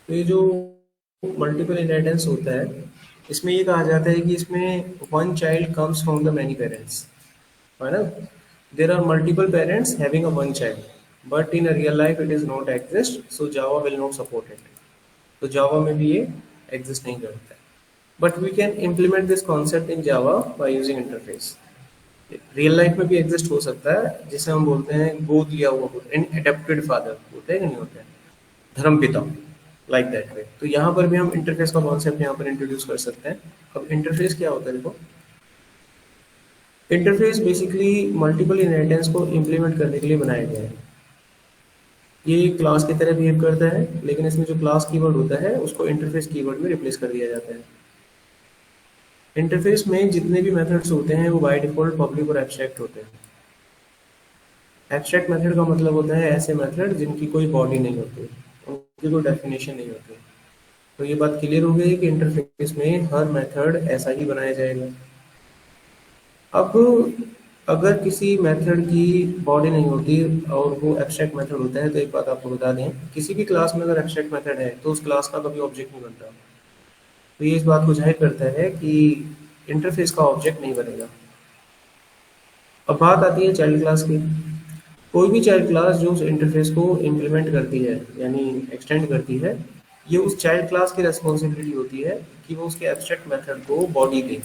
तो ये जो मल्टीपल इनहेरिटेंस होता है, इसमें ये कहा जाता है कि इसमें one child comes from the many parents, है ना। There are multiple parents having a one child but in a real life it is not exist, so Java will not support it. तो जावा में भी ये exist नहीं करता है। But we can implement this concept in Java by using interface. Real life में भी exist हो सकता है, जिसे हम बोलते हैं गोद लिया हुआ पुत्र, एडेप्टेड फादर होता है कि नहीं होता है, धर्म पिता, लाइक दैट वे। तो यहाँ पर भी हम इंटरफेस का कॉन्सेप्ट यहाँ पर इंट्रोड्यूस कर सकते हैं। अब इंटरफेस क्या होता है, देखो। इंटरफेस बेसिकली मल्टीपल इनहेरिटेंस को इम्प्लीमेंट करने के लिए बनाया गया है। ये क्लास की तरह बिहेव करता है, लेकिन इसमें जो क्लास कीवर्ड होता है उसको इंटरफेस कीवर्ड में रिप्लेस कर दिया जाता है। इंटरफेस में जितने भी मेथड्स होते हैं वो बाय डिफॉल्ट पब्लिक और एब्स्ट्रैक्ट होते हैं। एब्स्ट्रैक्ट मेथड का मतलब होता है ऐसे मेथड जिनकी कोई बॉडी नहीं होती, उनकी कोई डेफिनेशन नहीं होती। तो ये बात क्लियर हो गई कि इंटरफेस में हर मेथड ऐसा ही बनाया जाएगा। अब अगर किसी मेथड की बॉडी नहीं होती और वो एब्स्ट्रैक्ट मेथड होता है, तो एक बात आपको बता दें, किसी भी क्लास में अगर एब्स्ट्रैक्ट मेथड है तो उस क्लास का कभी ऑब्जेक्ट नहीं बनता। तो ये इस बात को जाहिर करता है कि इंटरफेस का ऑब्जेक्ट नहीं बनेगा। अब बात आती है चाइल्ड क्लास की। कोई भी चाइल्ड क्लास जो उस इंटरफेस को इम्प्लीमेंट करती है, यानी एक्सटेंड करती है, ये उस चाइल्ड क्लास की रिस्पॉन्सिबिलिटी होती है कि वो उसके एब्स्ट्रैक्ट मेथड को बॉडी दे,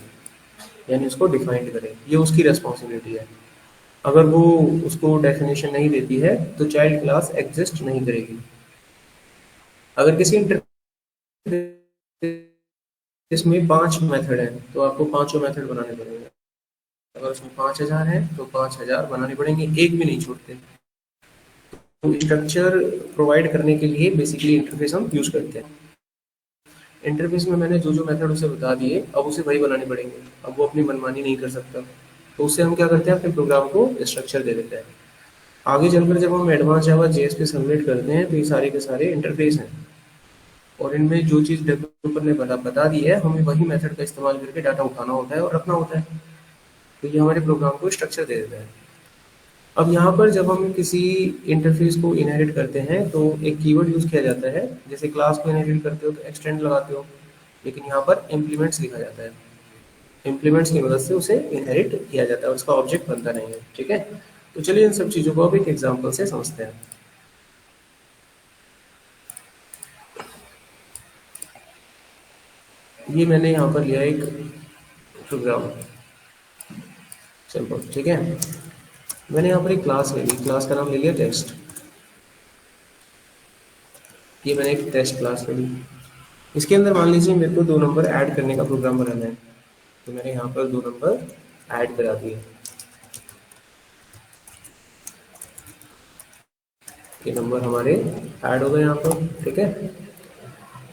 यानी उसको डिफाइंड करे। ये उसकी रिस्पॉन्सिबिलिटी है। अगर वो उसको डेफिनेशन नहीं देती है तो चाइल्ड क्लास एग्जिस्ट नहीं करेगी। अगर किसी इसमें 5 मेथड हैं तो आपको पांचों मेथड बनाने पड़ेंगे। अगर उसमें 5000 है तो 5000 बनाने पड़ेंगे, एक भी नहीं छोड़ते। तो स्ट्रक्चर प्रोवाइड करने के लिए बेसिकली इंटरफेस हम यूज करते हैं। इंटरफेस में मैंने जो जो मेथड उसे बता दिए, अब उसे वही बनाने पड़ेंगे। अब वो अपनी मनमानी नहीं कर सकता, तो उससे हम क्या करते हैं, अपने प्रोग्राम को स्ट्रक्चर दे देते हैं। आगे चलकर जब हम एडवांस जावा जेएस पे सबमिट करते हैं तो ये सारे के सारे इंटरफेस हैं, और इनमें जो चीज़ डेवलपर ने बता दी है, हमें वही मेथड का इस्तेमाल करके डाटा उठाना होता है और रखना होता है। तो ये हमारे प्रोग्राम को स्ट्रक्चर दे देता है। अब यहाँ पर जब हम किसी इंटरफेस को इनहेरिट करते हैं तो एक कीवर्ड यूज किया जाता है। जैसे क्लास को इनहेरिट करते हो तो एक्सटेंड लगाते हो, लेकिन यहाँ पर इम्प्लीमेंट्स लिखा जाता है। इम्प्लीमेंट्स की मदद से उसे इनहेरिट किया जाता है, उसका ऑब्जेक्ट बनता नहीं है। ठीक है, तो चलिए इन सब चीज़ों को अब एक एग्जाम्पल से समझते हैं। ये मैंने यहाँ पर लिया एक प्रोग्राम, सिंपल। ठीक है, मैंने यहाँ पर एक क्लास ले ली, क्लास का नाम ले लिया टेस्ट। ये मैंने एक टेस्ट क्लास ले ली। इसके अंदर मान लीजिए मेरे को 2 नंबर ऐड करने का प्रोग्राम बनाना है, तो मैंने यहाँ पर 2 नंबर ऐड करा दिए। ये नंबर हमारे ऐड हो गए यहाँ पर। ठीक है,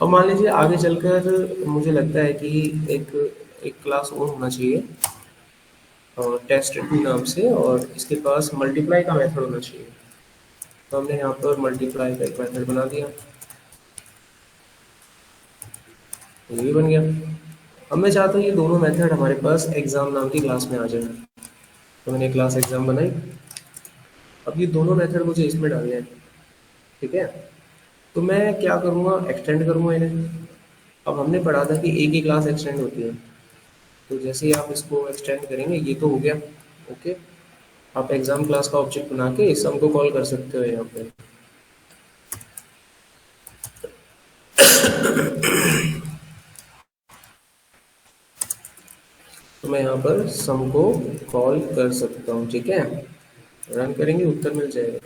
और मान लीजिए आगे चलकर मुझे लगता है कि एक एक क्लास और होना चाहिए और टेस्ट टू नाम से, और इसके पास मल्टीप्लाई का मेथड होना चाहिए। तो हमने यहाँ पर मल्टीप्लाई का एक मेथड बना दिया, ये भी बन गया। अब मैं चाहता हूँ ये दोनों मेथड हमारे पास एग्जाम नाम की क्लास में आ जाए, तो मैंने क्लास एग्जाम बनाई। अब ये दोनों मेथड मुझे इसमें डालने हैं। ठीक है, तो मैं क्या करूँगा, एक्सटेंड करूँगा इन्हें। अब हमने पढ़ा था कि एक ही क्लास एक्सटेंड होती है, तो जैसे ही आप इसको एक्सटेंड करेंगे, ये तो हो गया। ओके, आप एग्जाम क्लास का ऑब्जेक्ट बना के इस सम को कॉल कर सकते हो यहाँ पे। तो मैं यहाँ पर सम को कॉल कर सकता हूँ। ठीक है, रन करेंगे, उत्तर मिल जाएगा।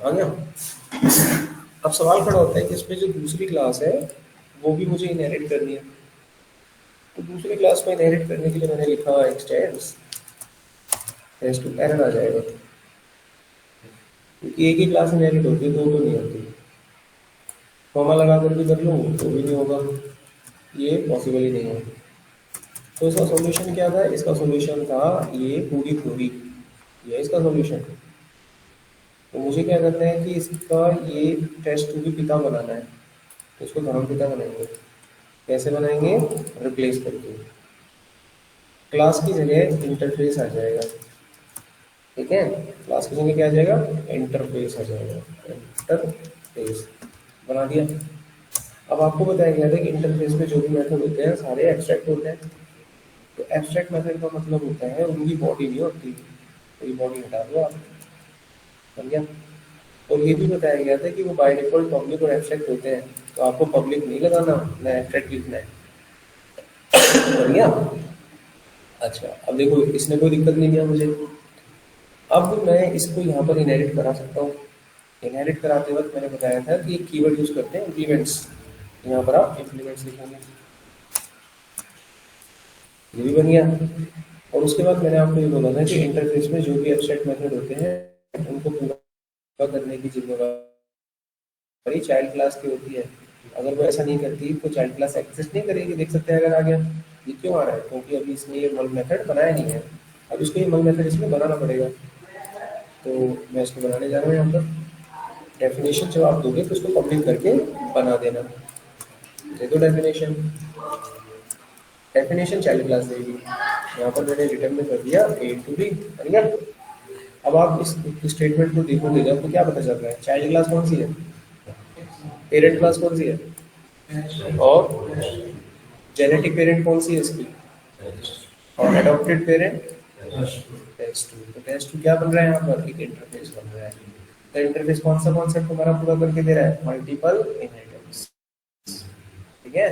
आ गया। अब सवाल खड़ा होता है कि इसमें जो दूसरी क्लास है वो भी मुझे इनहेरिट करनी है। तो दूसरी क्लास में इनहेरिट करने के लिए मैंने लिखा एक्सटेंड्स टेस्ट टू, एरर आ जाएगा क्योंकि एक ही क्लास इनहेरिट होती है, दो तो नहीं होती। कॉमा लगा कर भी कर लूँ तो भी नहीं होगा, ये पॉसिबल ही नहीं है। तो इसका सॉल्यूशन क्या था, इसका सॉल्यूशन था ये पूरी पूरी, ये इसका सॉल्यूशन। तो मुझे क्या करना है कि इसका ये टेस्ट टू भी पिता बनाना है, तो इसको धर्म पिता बनाएंगे। कैसे बनाएंगे, रिप्लेस करके क्लास की जगह इंटरफेस आ जाएगा। ठीक है, क्लास की जगह क्या आ जाएगा, इंटरफेस आ जाएगा। इंटरफेस बना दिया। अब आपको बताया गया था कि इंटरफेस में जो भी मेथड होते हैं सारे एब्स्ट्रैक्ट होते हैं। तो एब्स्ट्रैक्ट मेथड का मतलब होता है उनकी बॉडी नहीं होती, तो ये बॉडी हटा दो आप, समझ गया। और ये भी बताया गया था कि वो बाय डिफॉल्ट पब्लिक और एब्स्ट्रैक्ट होते हैं, तो आपको पब्लिक नहीं लगाना, ना एब्स्ट्रैक्ट लिखना है, बढ़िया। अच्छा अब देखो इसने कोई दिक्कत नहीं दिया मुझे। अब मैं इसको यहाँ पर इनहेरिट करा सकता हूँ। इनहेरिट कराते वक्त मैंने बताया था कि एक कीवर्ड यूज करते हैं इम्प्लीमेंट्स, यहाँ पर आप इम्प्लीमेंट्स लिखेंगे, ये भी बन गया। और उसके बाद मैंने आपको ये बोला था कि इंटरफेस में जो भी एब्स्ट्रैक्ट मेथड होते हैं उनको पूरा करने की जिम्मेवारी चाइल्ड क्लास की होती है। अगर वो ऐसा नहीं करती तो चाइल्ड क्लास एक्सेस नहीं करेगी। देख सकते हैं अगर आ गया, ये क्यों आ रहा है, क्योंकि अभी इसने ये मल मेथड बनाया नहीं है, अब इसको ये मल मेथड इसमें बनाना पड़ेगा। तो मैं इसको बनाने जा रहा हूँ यहाँ पर। डेफिनेशन जब आप दोगे तो उसको पब्लिक करके बना देना, दे दो डेफिनेशन। डेफिनेशन चाइल्ड क्लास देगी, यहाँ पर मैंने रिटर्न में कर दिया ए टू बी, बन गया। अब आप इस स्टेटमेंट को देखोगे आपको क्या पता चल रहा है, चाइल्ड क्लास कौन सी है, पेरेंट क्लास कौन सी है, और जेनेटिक पेरेंट कौन सी है इसकी, और एडॉप्टेड पेरेंट टेस्ट टू। तो टेस्ट टू क्या बन रहा है यहाँ पर, एक इंटरफेस बन रहा है। तो इंटरफेस कौन सा कॉन्सेप्ट हमारा पूरा करके दे रहा है, मल्टीपल इनहेरिटेंस, ठीक है।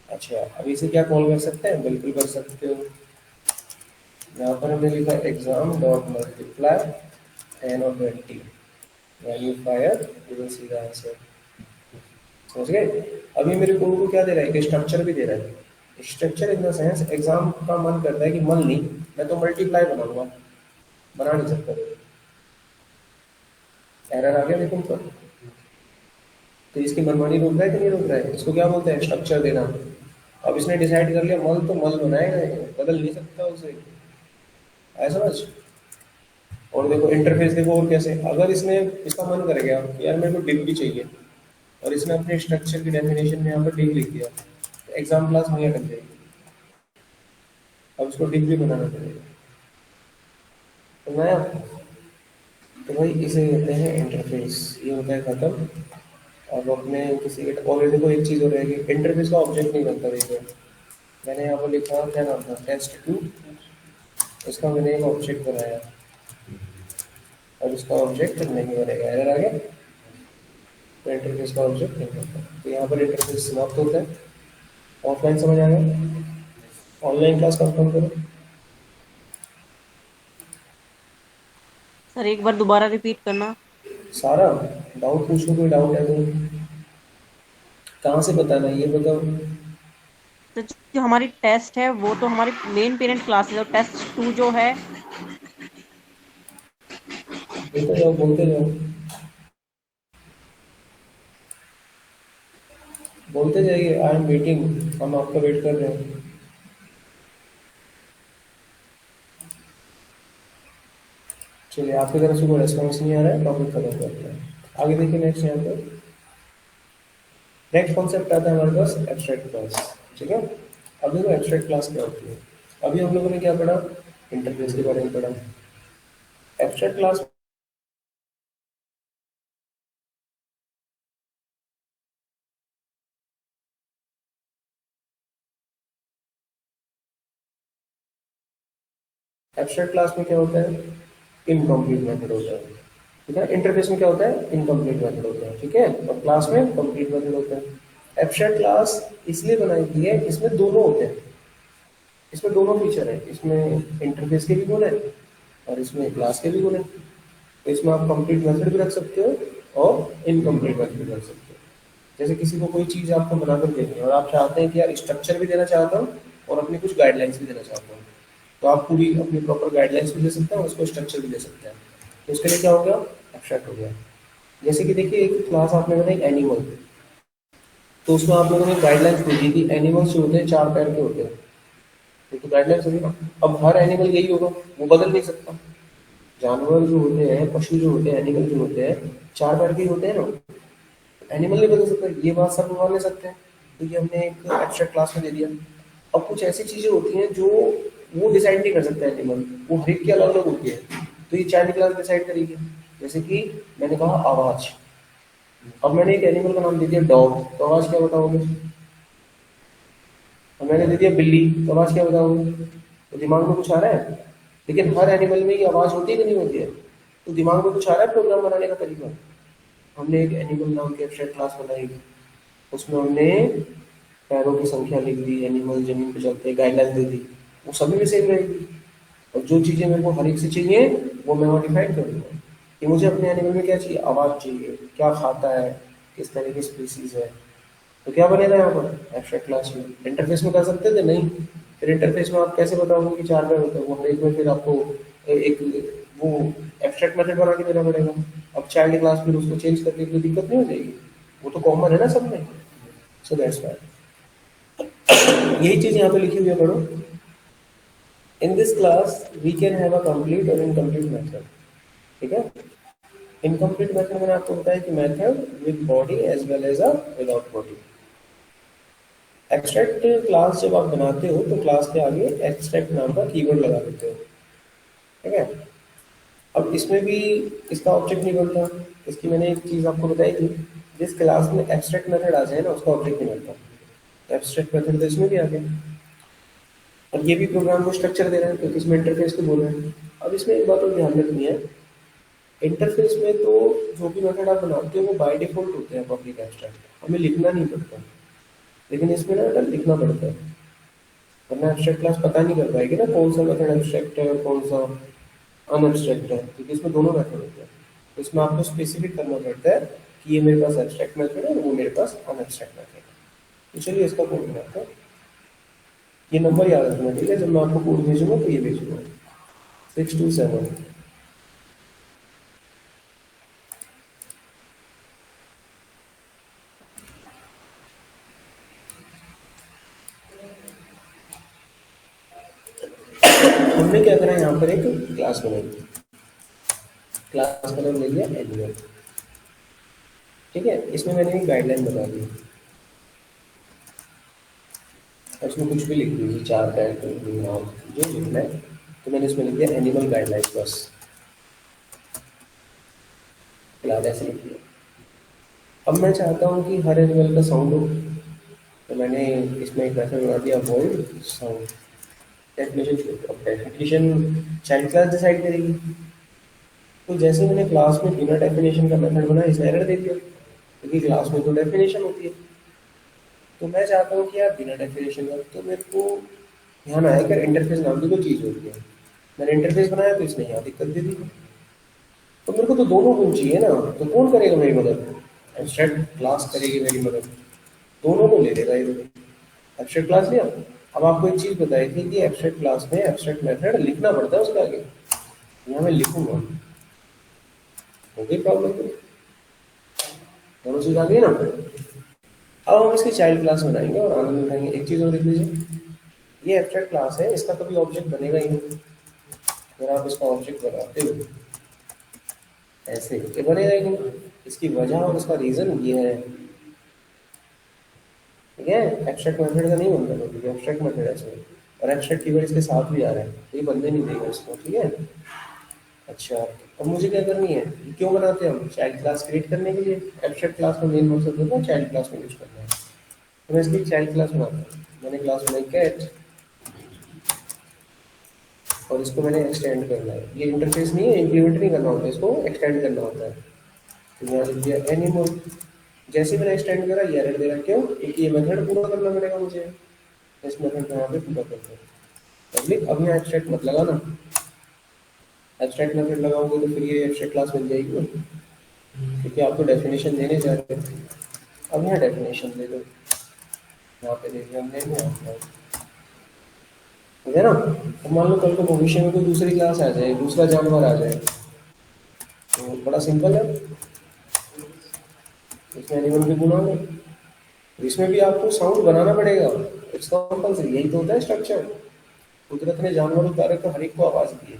अच्छा अब इसे क्या कॉल कर सकते हैं, बिल्कुल कर सकते हो। यहाँ पर हमने लिखा एग्जाम डॉट मल्टीप्लाई एन और 20 value fire, you will see the answer, समझ गए। अभी मेरे कोड को क्या दे रहा है, एक स्ट्रक्चर भी दे रहा है। Structure in the sense exam का मन करता है कि मन नहीं, मैं तो मल्टीप्लाई बनाऊंगा, बना नहीं सकता। एरर आ गया देखो तो इसकी मनमानी रोक रहा है कि नहीं रोक रहा है, इसको क्या बोलते हैं, स्ट्रक्चर देना। अब इसने डिसाइड कर लिया मल तो मल बनाएगा, बदल नहीं सकता उसे, ऐसा समझ। और देखो इंटरफेस देखो, और कैसे, अगर इसने इसका मन कर गया यार मेरे को डिव भी चाहिए, और इसने अपने स्ट्रक्चर की डेफिनेशन में यहाँ पर डिव लिख दिया, तो एग्जाम क्लास वहीं अटक जाएगी। अब इसको डिव भी बनाना पड़ेगा, तो मैं, तो भाई इसे कहते हैं इंटरफेस, ये होता है खत्म। अब अपने किसी के ऑलरेडी को एक चीज़ हो रहेगी, इंटरफेस का ऑब्जेक्ट नहीं बनता। देखो मैंने यहाँ पर लिखा क्या नाम था, टेस्ट टू, इसका मैंने एक ऑब्जेक्ट बनाया, अब इसका ऑब्जेक्ट नहीं बनेगा, एरर आ गया। तो इंटरफेस का ऑब्जेक्ट नहीं बनता, तो यहाँ पर इंटरफेस समाप्त होता है। ऑफलाइन समझ आ गया, ऑनलाइन क्लास कंफर्म करो। सर एक बार दोबारा रिपीट करना। सारा डाउट पूछो, कोई डाउट है तो कहाँ से बताना है ये बताओ। तो जो हमारी टेस्ट है वो तो हमारी मेन पेरेंट क्लास है, और टेस्ट 2 जो है, बोलते जाओ बोलते जाओ बोलते जाइए, आई एम वेटिंग, हम आपका वेट कर रहे हैं। चलिए आपकी तरफ से कोई रेस्पॉन्स नहीं आ रहा है, टॉपिक खत्म करते हैं। आगे देखिए नेक्स्ट यहाँ पर नेक्स्ट कॉन्सेप्ट आता है हमारे पास एब्स्ट्रैक्ट क्लास, ठीक है। अब देखो एब्स्ट्रैक्ट क्लास क्या होती है। अभी हम लोगों ने क्या पढ़ा, इंटरफेस के बारे में पढ़ा। एब्स्ट्रैक्ट क्लास एब्स्ट्रैक्ट क्लास में क्या होता है, इनकम्प्लीट मेथड होता है, ठीक है। इंटरफेस में क्या होता है, इनकम्प्लीट मेथड होता है, ठीक है। और क्लास में कंप्लीट मेथड होता है। एब्स्ट्रैक्ट क्लास इसलिए बनाई गई है, इसमें दोनों होते हैं, इसमें दोनों फीचर है, इसमें इंटरफेस के भी गुण है और इसमें क्लास के भी गुण है। तो इसमें आप कंप्लीट मेथड भी रख सकते हो और इनकम्प्लीट मेथड भी रख सकते हो। जैसे किसी को कोई चीज़ आपको बनाकर देनी है और आप चाहते हैं कि यार स्ट्रक्चर भी देना चाहता हूँ और अपनी कुछ गाइडलाइंस भी देना चाहता हूँ, तो आप पूरी अपनी प्रॉपर गाइडलाइंस भी दे सकते हैं और उसको स्ट्रक्चर भी दे सकते हैं। तो उसके लिए क्या हो गया, एब्स्ट्रैक्ट हो गया। जैसे कि देखिए एक क्लास आपने बनाई एनिमल, तो उसमें आप लोगों ने गाइडलाइंस दे दी कि एनिमल्स जो होते हैं 4 पैर के होते हैं, तो गाइडलाइंस होगी ना। अब हर एनिमल यही होगा, वो बदल नहीं सकता। जानवर जो होते हैं, पशु जो होते हैं, एनिमल जो होते हैं 4 पैर के ही होते हैं ना, एनिमल नहीं बदल सकता, ये बात सब मान ले सकते हैं। तो ये हमने एक एब्स्ट्रैक्ट क्लास में दे दिया। अब कुछ ऐसी चीजें होती हैं जो वो डिसाइड नहीं कर सकता एनिमल, वो हर एक की अलग अलग होती है, तो ये चाइल्ड क्लास डिसाइड करेगी। जैसे कि मैंने कहा आवाज, अब मैंने एक एनिमल का नाम दे दिया डॉग, तो आवाज क्या बताओगे? अब मैंने दे दिया बिल्ली, तो आवाज क्या बताओगे? तो दिमाग में कुछ आ रहा है? लेकिन हर एनिमल में ये आवाज होती है कि नहीं होती है? तो दिमाग में कुछ आ रहा है प्रोग्राम बनाने का तरीका? हमने एक एनिमल नाम की एब्स्ट्रैक्ट क्लास बनाई, उसमें हमने पैरों की संख्या लिख दी, एनिमल जमीन पे चलते हैं, गाइडलाइन दे दी, वो सभी में सेम रहेगी। और जो चीजें मेरे को हर एक से चाहिए वो मैं मॉडिफाइड करूंगा कि मुझे अपने एनिमल में क्या चाहिए, आवाज चाहिए, क्या खाता है, किस तरह की स्पीसीज है। तो क्या बनेगा यहाँ पर एब्स्ट्रैक्ट क्लास में? इंटरफेस में कर सकते थे नहीं, फिर इंटरफेस में आप कैसे बताओगे कि 4 पैर होते हैं? वो हर एक में फिर आपको एक वो एब्स्ट्रैक्ट मेथड बना के देना पड़ेगा। अब चाइल्ड क्लास फिर उसको चेंज करने की कोई दिक्कत नहीं हो जाएगी, वो तो कॉमन है ना सब में। सो दैट्स व्हाई यही चीज यहाँ पे लिखी हुई है, पढ़ो। In this class we can have a complete और इनकम्प्लीट मेथड। ठीक है, इनकम्प्लीट मेथड मैंने आपको बताया कि method with body as well as a without body. Extract class जब आप बनाते हो तो क्लास के आगे एक्सट्रैक्ट नाम का कीवर्ड लगा देते हो। ठीक है, अब इसमें भी इसका ऑब्जेक्ट नहीं बनता। इसकी मैंने एक चीज आपको बताई थी, जिस क्लास में एब्स्ट्रैक्ट मेथड आ जाए ना उसका ऑब्जेक्ट नहीं बनता। एब्स्ट्रैक्ट मेथड तो इसमें भी आ गया, और ये भी प्रोग्राम को स्ट्रक्चर दे रहा है क्योंकि इसमें इंटरफेस तो बोल रहे हैं। अब इसमें एक बात और ध्यान रखनी है, इंटरफेस में तो जो भी मेथड आप बनाते हो वो बाय डिफॉल्ट होते हैं पब्लिक एब्स्ट्रैक्ट, हमें लिखना नहीं पड़ता। लेकिन इसमें ना बेटा लिखना पड़ता है, वरना एब्स्ट्रैक्ट क्लास पता नहीं कर पाएगी ना कौन सा मेथड एब्स्ट्रैक्ट है और कौन सा अनएब्स्ट्रैक्ट है, क्योंकि इसमें दोनों मेथड होते हैं। तो इसमें आपको स्पेसिफिक करना पड़ता है कि ये मेरे पास एब्स्ट्रैक्ट मेथड है और वो मेरे पास अनएब्स्ट्रैक्ट मेथड है। तो चलिए इसका कोड बनाते हैं। ये नंबर याद रखना, ठीक है? जब मैं आपको कोड भेजूंगा तो ये भेजूंगा 627। हमने क्या करा, यहाँ पर एक क्लास बनाई, क्लास का नाम ले लिया एनिमल। ठीक है, इसमें मैंने एक गाइडलाइन बता दी, इसमें कुछ भी लिख दीजिए, 4 कैरेक्टर नाम जो लिखना है। तो मैंने इसमें लिख दिया एनिमल गाइडलाइंस बस, फिलहाल ऐसे लिख दिया। अब मैं चाहता हूँ कि हर एनिमल का साउंड हो, तो मैंने इसमें एक मेथड बना दिया वॉइड साउंड। डेफिनेशन छोड़, अब डेफिनेशन चाइल्ड क्लास डिसाइड करेगी। तो जैसे मैंने क्लास में बिना डेफिनेशन का मेथड बनाया, इसने एरर दे दिया क्योंकि क्लास में तो डेफिनेशन होती है। तो मैं चाहता हूँ कि यार बिना डेफिनेशन का, तो मेरे को ध्यान आया कि इंटरफेस नाम की कोई चीज़ होती है। मैंने इंटरफेस बनाया तो इसने यहाँ दिक्कत दे दी। तो मेरे को तो दोनों गुण चाहिए ना, तो कौन करेगा मेरी मदद? एब्स्ट्रैक्ट क्लास करेगी मेरी मदद, दोनों को ले लेगा ये। एब्स्ट्रैक्ट क्लास लिया। अब आपको एक चीज़ बताई थी कि एब्स्ट्रैक्ट क्लास में एब्स्ट्रैक्ट मेथड लिखना पड़ता है उसके आगे, यहाँ मैं लिखूंगा, हो गई प्रॉब्लम? तो दोनों चीज़ आ गई ना। अब हम इसकी चाइल्ड क्लास बनाएंगे और आनंद उठाएंगे। एक चीज़ और देख लीजिए, ये एब्स्ट्रैक्ट क्लास है, इसका कभी ऑब्जेक्ट बनेगा ही नहीं। अगर आप इसका ऑब्जेक्ट बनाते हो ऐसे, ये बनेगा ही नहीं। इसकी वजह और इसका रीजन ये है, ठीक है? एब्स्ट्रैक्ट मेथड का नहीं बनता क्योंकि एब्स्ट्रैक्ट मेथड है इसमें, और एब्स्ट्रैक्ट कीवर्ड इसके साथ भी आ रहा है, तो ये बनने नहीं देगा इसको। ठीक है, अच्छा अब मुझे क्या करनी है, ये क्यों बनाते हैं हम? चाइल्ड क्लास क्रिएट करने के लिए। एब्स्ट्रैक्ट क्लास का मेन मकसद होता है चाइल्ड क्लास में यूज करना है। तो मैं इसकी चाइल्ड क्लास बनाता हूँ। मैंने क्लास बनाई कैट, और इसको मैंने एक्सटेंड करना है। ये इंटरफेस नहीं है, इम्प्लीमेंट नहीं करना होता, इसको एक्सटेंड करना होता है। तो यहाँ लिख दिया एनिमल। जैसे मैंने एक्सटेंड करा ये एरर दे रहा, क्यों? क्योंकि ये मेथड पूरा करना पड़ेगा मुझे, इस मेथड को यहाँ पे पूरा करते हैं। पब्लिक, अब यहाँ एक्सट्रैक्ट मत लगाना, एब्स्ट्रैक्ट मेथड लगाओगे तो फिर ये एब्स्ट्रैक्ट क्लास बन जाएगी ना, क्योंकि आपको डेफिनेशन देने जा रहे हैं। अब यहाँ डेफिनेशन दे दो, यहाँ पे देखिए हम देंगे आपको, ठीक है ना? तो मान लो कल को भविष्य में कोई दूसरी क्लास आ जाए, दूसरा जानवर आ जाए, तो बड़ा सिंपल है, इसमें एनिमल भी गुना है, इसमें भी आपको साउंड बनाना पड़ेगा। इट्स कंपल्सरी, यही तो होता है स्ट्रक्चर। कुदरत ने जानवर उतारे तो हर एक को आवाज दी है।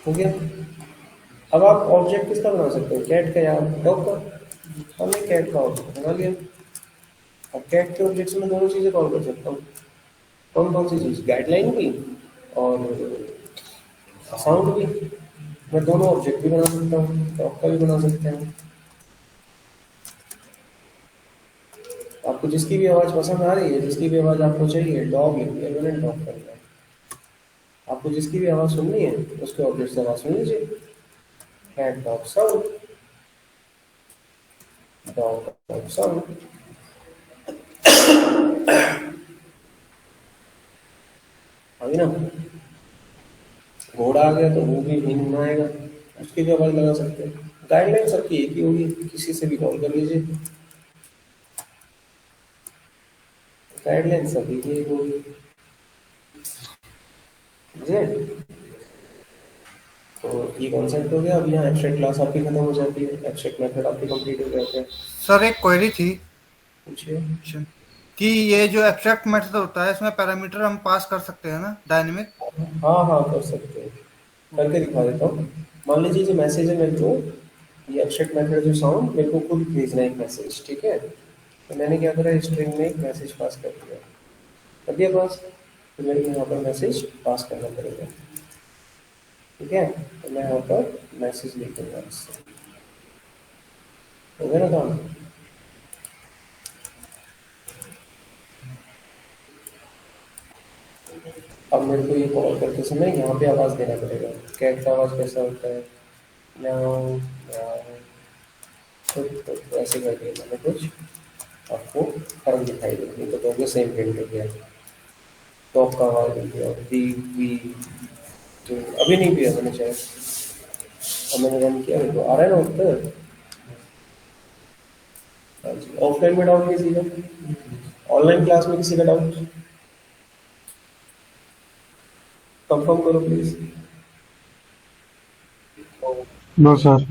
हो गया। अब आप ऑब्जेक्ट किसका बना सकते हो, कैट का या डॉग का? हमने कैट का ऑब्जेक्ट बना लिया। अब कैट के ऑब्जेक्ट में दोनों चीजें कॉल कर सकता हूँ, कौन कौन सी चीज़, गाइडलाइन भी और साउंड भी। मैं दोनों ऑब्जेक्ट भी बना सकता हूँ, टॉप का भी बना सकते हैं। आपको जिसकी भी आवाज़ पसंद आ रही है, जिसकी भी आवाज़ आपको चाहिए, डॉग लिख दिया मैंने, डॉग कर दिया। आपको जिसकी भी आवाज़ सुननी है उसके ऑब्जेक्ट से आवाज़ सुन लीजिए। Cat dog sound, dog dog sound. अभी ना घोड़ा आ गया तो वो भी हिंद में आएगा, उसकी भी आवाज़ लगा सकते हैं। गाइडलाइन सबकी एक ही होगी, किसी से भी कॉल कर लीजिए, गाइडलाइन सभी की एक होगी। समझे? तो ये कॉन्सेप्ट हो गया। अब यहाँ एब्स्ट्रैक्ट क्लास आपकी खत्म हो जाती है, एब्स्ट्रैक्ट मेथड आपके कंप्लीट हो जाते हैं। सर एक क्वेरी थी पूछिए। कि ये जो एब्स्ट्रैक्ट मेथड होता है इसमें पैरामीटर हम पास कर सकते हैं ना, डायनेमिक? हाँ हाँ कर सकते हैं, करके दिखा देता हूँ। मान लीजिए जो मैसेज है मेरे को, ये एब्स्ट्रैक्ट मेथड जो साउंड मेरे को खुद भेजना है एक मैसेज, ठीक है। तो मैंने क्या करा, स्ट्रिंग में एक मैसेज पास कर दिया पास। तो मेरे को यहाँ पर मैसेज पास करना पड़ेगा, ठीक है। तो मैं यहाँ पर मैसेज लिख दूंगा इससे, हो गया ना काम। अब मेरे को ये कॉल करते समय यहाँ पे आवाज़ देना पड़ेगा। कैट का आवाज़ कैसा होता है, म्याऊं म्याऊं, तो ऐसे कर दिया मैंने कुछ, आपको फर्क दिखाई दे, नहीं तो कहोगे सेम प्रिंट हो गया। टॉप का आवाज़ दे दिया, वी वी, तो अभी नहीं किया मैंने शायद, अब मैंने रन किया, देखो आ रहा है ना उत्तर। हाँ जी, ऑफलाइन में डाउट किसी का, ऑनलाइन क्लास में किसी का डाउट, कंफर्म करो प्लीज। No sir.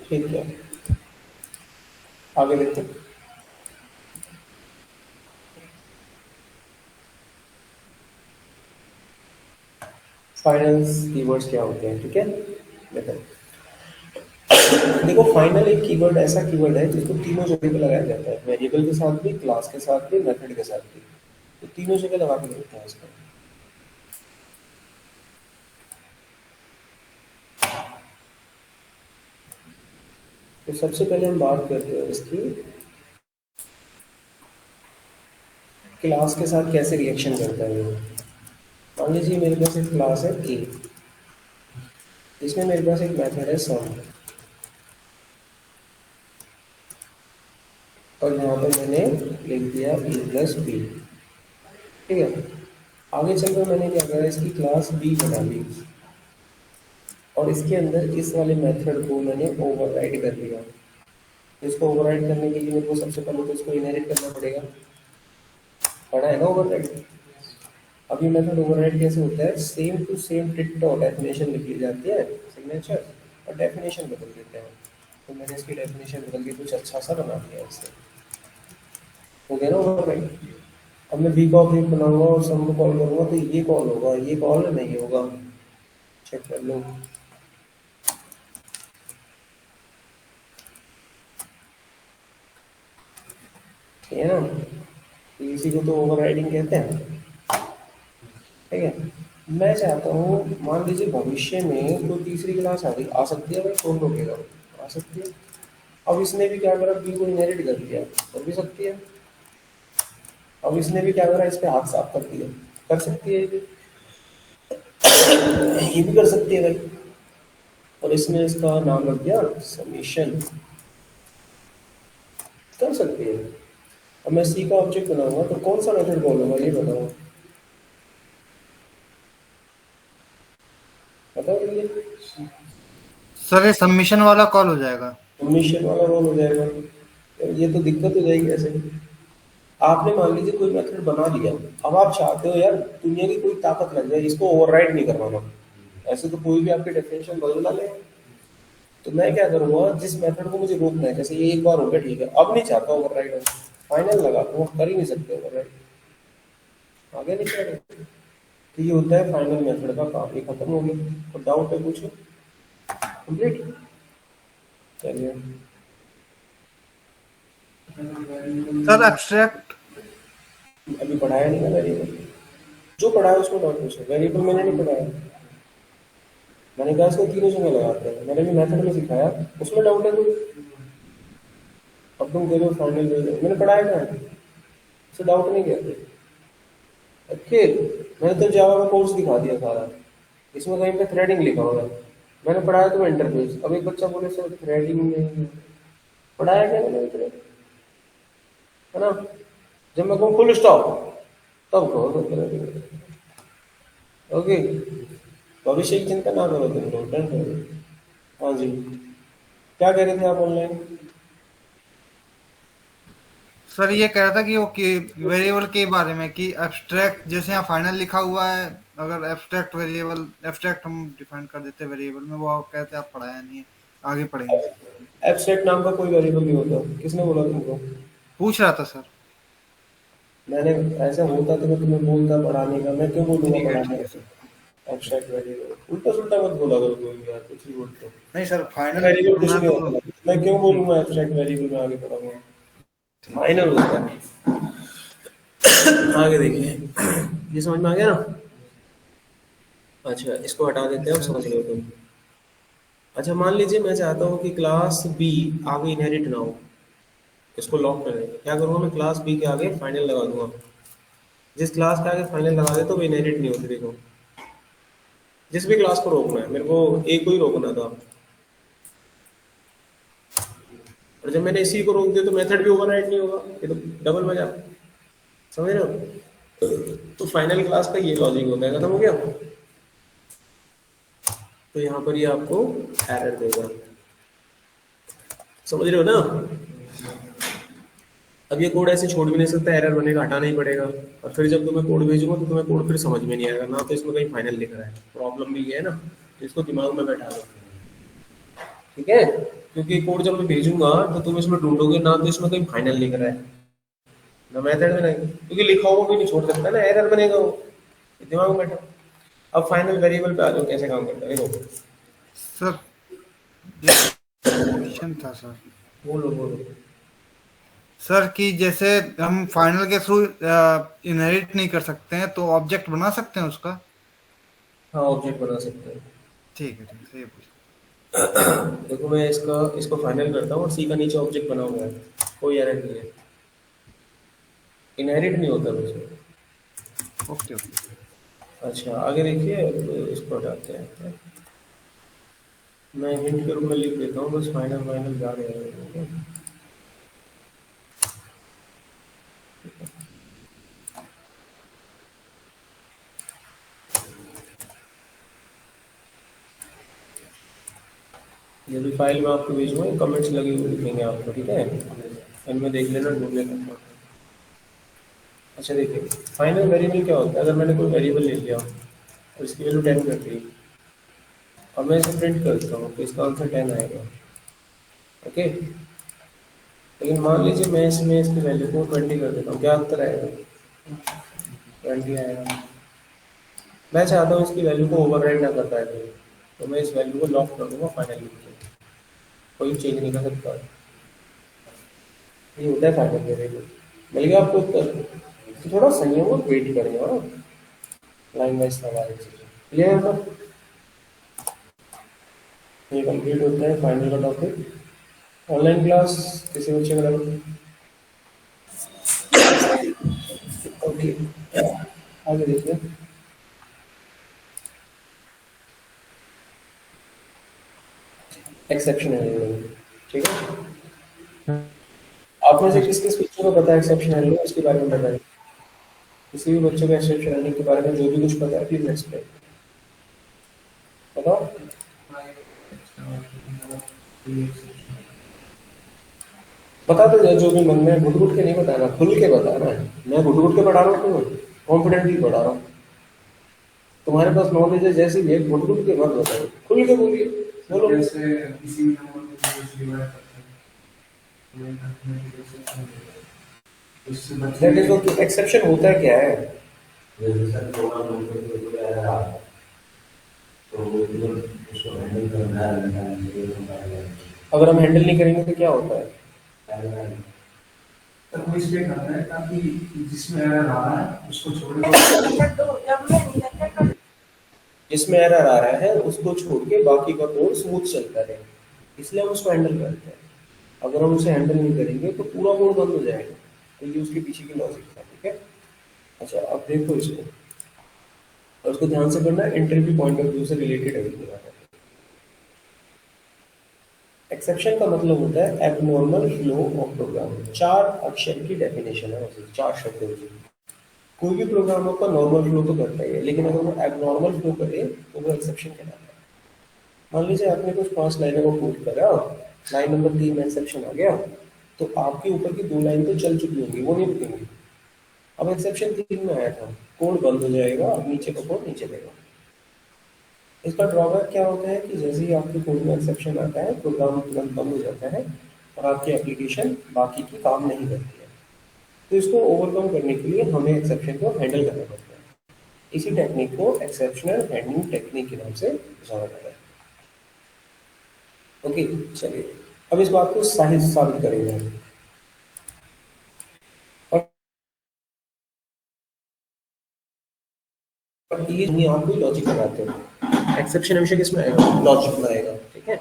ठीक है, आगे देखते हैं। फाइनल्स कीवर्ड्स क्या होते हैं, ठीक है। देखो देखो, फाइनल एक कीवर्ड ऐसा कीवर्ड है जिसको तीनों जगह पे लगाया जाता है, वेरिएबल के साथ भी, क्लास के साथ भी, मेथड के साथ भी। तो तीनों जगह लगा के देखते हैं इसको। तो सबसे पहले हम बात करते हैं इसकी, क्लास के साथ कैसे रिएक्शन करता है ये। मान लीजिए मेरे पास एक क्लास है ए, इसमें मेरे पास एक मेथड है सम, और यहाँ पर मैंने लिख दिया ए प्लस बी, ठीक है। आगे चलकर मैंने क्या करा, इसकी क्लास बी बना ली, और इसके अंदर इस वाले मेथड को मैंने ओवरराइड कर दिया। इसको ओवरराइड करने के लिए मेरे को सबसे पहले तो इसको इनहेरिट करना पड़ेगा, पढ़ा है ना ओवरराइड। अब ये मेथड ओवरराइड कैसे होता है, same to same ditto definition लिख ली जाती है, सिग्नेचर, और डेफिनेशन बदल देते हैं। तो मैंने इसकी डेफिनेशन बदल के कुछ अच्छा सा बना दिया, इससे हो गया ना ओवरराइड। अब मैं बी का ऑब्जेक्ट बनाऊंगा और सम को कॉल करूंगा, तो ये कॉल होगा, ये कॉल नहीं होगा, चेक कर लो। ठीक है ना, इसी को तो ओवरराइडिंग कहते हैं, ठीक है। मैं चाहता हूँ, मान लीजिए भविष्य में कोई तीसरी क्लास आ गई, आ सकती है भाई, कौन रोकेगा, आ सकती है। अब इसने भी क्या करा, बी को इनहेरिट कर दिया, कर भी सकती है। अब इसने भी क्या करा, इस पे हाथ साफ कर दिया, कर सकती है ये भी कर सकती है भाई। और इसने इसका नाम रख दिया समीशन, कर सकती है। अब मैं सी का ऑब्जेक्ट बनाऊंगा तो कौन सा मेथड कॉल होगा, ये बताओ, बताओ जल्दी। सर ये सबमिशन वाला कॉल हो जाएगा। सबमिशन वाला कॉल हो जाएगा, तो ये तो दिक्कत हो जाएगी ऐसे। आपने मान लीजिए कोई मेथड बना लिया, अब आप चाहते हो यार दुनिया की कोई ताकत लग जाए, इसको ओवरराइड नहीं करवाना, ऐसे तो कोई भी आपके डेफिनेशन बदल डाले। तो मैं क्या करूंगा, जिस मेथड को मुझे रोकना है, जैसे ये एक बार हो गया, ठीक है, अब नहीं चाहता ओवरराइड हो, फाइनल लगा दूंगा, कर ही नहीं सकते ओवरराइड, आगे नहीं कह रहे। तो ये होता है फाइनल मेथड का काम, ये खत्म हो गया। तो डाउट है कुछ, कंप्लीट, चलिए। सर एब्स्ट्रैक्ट अभी पढ़ाया नहीं ना वेरिएबल, जो पढ़ा है उसमें डाउट पूछो, वेरिएबल मैंने नहीं पढ़ाया। मैंने कहा इसको तीनों जगह लगाते हैं, मैंने भी मेथड में सिखाया, उसमें डाउट है कोई? अब तुम कह रहे हो फाइनल मैंने पढ़ाया था, उससे डाउट नहीं कहते। ओके, मैंने तो जावा का कोर्स दिखा दिया सारा, इसमें कहीं पे थ्रेडिंग लिखा होगा, मैंने पढ़ाया तो इंटरफेस। अब एक बच्चा बोले सर थ्रेडिंग में पढ़ाया क्या मैंने थ्रेड, है ना? जब मैं कहूँ फुल स्टॉप तब कहो तो थ्रेडिंग। ओके, भविष्य की चिंता ना करो तुम लोग, डन करो। हाँ जी, क्या कह रहे थे आप ऑनलाइन? सर ये कह रहा था कि वो वेरिएबल के बारे में कि एब्स्ट्रैक्ट, जैसे यहाँ फाइनल लिखा हुआ है, अगर एब्स्ट्रैक्ट वेरिएबल, एब्स्ट्रैक्ट हम डिफाइन कर देते हैं वेरिएबल में, वो आप कहते हैं आप पढ़ाया नहीं है, आगे पढ़ेंगे। एब्स्ट्रैक्ट नाम का कोई वेरिएबल नहीं होता, किसने बोला तुमको? पूछ रहा था सर। मैंने ऐसा होता तो मैं तुम्हें बोलता पढ़ाने का, मैं क्यों बोलूंगा ठीक है पढ़ाने ठीक है का? सर। एब्स्ट्रैक्ट वेरिएबल उल्टा सुल्टा मत बोला करो कोई भी यार, कुछ भी बोलते हो। नहीं सर, फाइनल वेरिएबल कुछ पढ़ना नहीं तो। होता, मैं क्यों बोलूंगा एब्स्ट्रैक्ट वेरिएबल में आगे पढ़ाऊंगा? फाइनल होता है। आगे देखिए, ये समझ में आ गया ना? अच्छा, इसको हटा देते हैं, अब सर समझ गए तुम। अच्छा, मान लीजिए मैं चाहता हूँ कि क्लास बी आगे इनहेरिट ना हो, इसको लॉक कर देंगे। क्या करूँगा मैं? क्लास बी के आगे फाइनल लगा दूंगा। जिस क्लास के आगे फाइनल लगा दे तो वो इनहेरिट नहीं होती। देखो, जिस भी क्लास को रोकना है, मेरे को ए को ही रोकना था, और जब मैंने इसी को रोक दिया तो मेथड भी ओवरराइड नहीं होगा, ये तो डबल मजा। समझ रहे हो? तो फाइनल क्लास का ये लॉजिक होता है, खत्म हो गया। तो यहाँ पर ये आपको एरर देगा, समझ रहे हो ना? अब ये कोड ऐसे छोड़ भी नहीं सकता, एरर बनेगा, हटाना ही पड़ेगा। और फिर जब तुम्हें कोड भेजूंगा तो तुम्हें कोड फिर समझ में नहीं आएगा ना, तो इसमें कहीं फाइनल लिख रहा है। प्रॉब्लम भी ये है ना, तो इसको दिमाग में बैठा लो, ठीक है? क्योंकि कोड जब मैं भेजूंगा तो तुम इसमें ढूंढोगे ना, तो इसमें कहीं फाइनल लिख रहा है ना मेथड में नहीं, क्योंकि लिखा हुआ भी नहीं छोड़ सकता ना, एरर बनेगा वो, दिमाग में बैठा। अब फाइनल वेरिएबल पे आ जाओ, कैसे काम करता है देखो। सर ये क्वेश्चन था सर। बोलो बोलो। सर कि जैसे हम फाइनल के थ्रू इनहेरिट नहीं कर सकते हैं, तो ऑब्जेक्ट बना सकते हैं उसका। हाँ, ऑब्जेक्ट बना सकते हैं। ठीक है ठीक है, सही पूछ। देखो, मैं इसको फाइनल करता हूँ और सी का नीचे ऑब्जेक्ट बना हुआ है, कोई एरर नहीं है, इनहेरिट नहीं होता मुझे। Okay okay. अच्छा, आगे देखिए, अब इसको हटाते हैं। मैं हिंट के रूप में लिख देता हूँ, बस फाइनल फाइनल जा रहे हैं। ये भी फाइल में आपको भेजूंगा, कमेंट्स लगे हुए दिखेंगे आपको, ठीक है? इनमें देख लेना, ढूंढ लेना। अच्छा देखिए, फाइनल वेरिएबल क्या होता है? अगर मैंने कोई वेरिएबल ले लिया और इसकी वैल्यू 10 कर दी, अब मैं इसे प्रिंट करता हूँ तो इसका आंसर 10 आएगा, ओके? लेकिन मान लीजिए मैं इसमें इसकी वैल्यू को 20 कर देता हूँ, क्या आंसर आएगा? 20 आएगा। मैं चाहता हूँ इसकी वैल्यू को ओवरराइड ना कर पाए कोई, तो मैं इस वैल्यू को लॉक कर दूंगा फाइनल लिख के, कोई चेंज नहीं कर सकता। ये होता है फाइनल वेरिएबल। मिल गया आपको उत्तर? तो थोड़ा संयम और वेट करें, और लाइन वाइज सवाल क्लियर है? ये कंप्लीट होता है फाइनल का टॉपिक। ऑनलाइन क्लास किसी बच्चे का लगा? ओके, आगे देखिए। एक्सेप्शन हैंडलिंग, ठीक है? आप में से किस किस बच्चों को पता है एक्सेप्शन हैंडलिंग, उसके बारे में बताएं। किसी भी बच्चों को एक्सेप्शन हैंडलिंग के बारे में जो भी कुछ पता है प्लीज एक्सप्लेन, बताओ। बता दो यार, जो भी मन में, घुट घुट के नहीं बताना, खुल के बताना है। मैं घुट घुट के पढ़ा रहा हूँ, कॉन्फिडेंटली पढ़ा रहा हूँ। तुम्हारे पास नॉलेज है जैसी भी, घुट घुट के मत बताओ, खुल के बोलिए, बोलो। That is okay. एक्सेप्शन होता क्या है? अगर हम हैंडल नहीं करेंगे तो क्या होता है? तो इसलिए करना है ताकि जिसमें एरर आ रहा है उसको छोड़ के जिसमें एरर आ रहा है उसको छोड़ के बाकी का कोड स्मूथ चलता रहे, इसलिए हम उसको हैंडल करते हैं। अगर हम उसे हैंडल नहीं करेंगे तो पूरा कोड बंद हो जाएगा। तो ये उसके पीछे की लॉजिक था, ठीक है। अच्छा अब देखो इसको, और उसको ध्यान से करना है, एंट्री पॉइंट ऑफ व्यू से रिलेटेड है ये बात। एक्सेप्शन का मतलब होता है एबनॉर्मल फ्लो ऑफ प्रोग्राम। 4 अक्षर की डेफिनेशन है, वैसे 4 शब्दों की। कोई भी प्रोग्राम आपका नॉर्मल फ्लो तो करता ही है, लेकिन अगर वो एबनॉर्मल फ्लो करे तो वो एक्सेप्शन कहलाता है। मान लीजिए आपने कुछ 5 लाइनों को कोड करा, लाइन नंबर 3 में एक्सेप्शन आ गया, तो आपके ऊपर की 2 लाइन तो चल चुकी होंगी, वो नहीं रुकेंगी। अब एक्सेप्शन 3 में आया था, कोड बंद हो जाएगा, अब नीचे का कोड नहीं चलेगा। इसका ड्रॉबैक क्या होता है कि जैसे ही आपके कोड में एक्सेप्शन आता है, प्रोग्राम तुरंत बंद हो जाता है और आपकी एप्लीकेशन बाकी की काम नहीं करती है। तो इसको ओवरकम करने के लिए हमें एक्सेप्शन को हैंडल करना पड़ता है। इसी टेक्निक को एक्सेप्शनल हैंडलिंग टेक्निक के नाम से जाना जाता है। ओके, चलिए अब इस बात को साबित करेंगे। और ये आपको लॉजिक लगाते हैं। एक्सेप्शन हमेशा किसमें आएगा? लॉजिक में आएगा, ठीक है।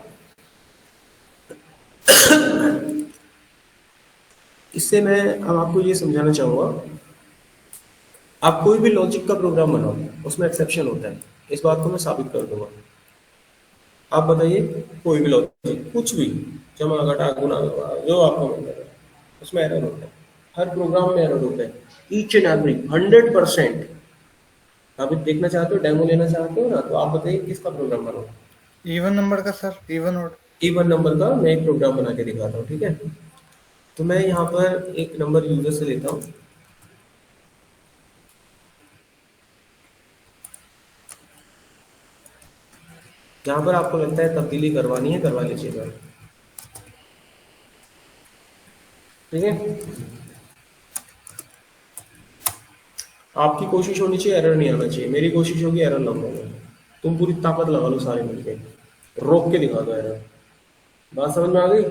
इससे मैं अब आपको ये समझाना चाहूंगा, आप कोई भी लॉजिक का प्रोग्राम बनाओ उसमें एक्सेप्शन होता है, इस बात को मैं साबित कर दूंगा। आप बताइए, कोई भी लॉजिक, कुछ भी, जमा घटा गुना जो आपका मन करे, उसमें एरर होता है। हर प्रोग्राम में एरर होता है, ईच एंड एवरी 100%। आप देखना चाहते हो, डेमो लेना चाहते हो ना, तो आप बताइए किसका प्रोग्राम बनाओ। इवन नंबर का सर, इवन नंबर का मैं एक प्रोग्राम बना के दिखाता हूँ, ठीक है। तो मैं यहाँ पर एक नंबर यूजर से लेता हूँ, जहां पर आपको लगता है तब्दीली करवानी है करवा लीजिएगा, ठीक है। आपकी कोशिश होनी चाहिए एरर नहीं आना चाहिए, मेरी कोशिश होगी एरर ना होगा। तुम पूरी ताकत लगा लो सारे मिलके, रोक के दिखा दो एरर। बात समझ में आ गई?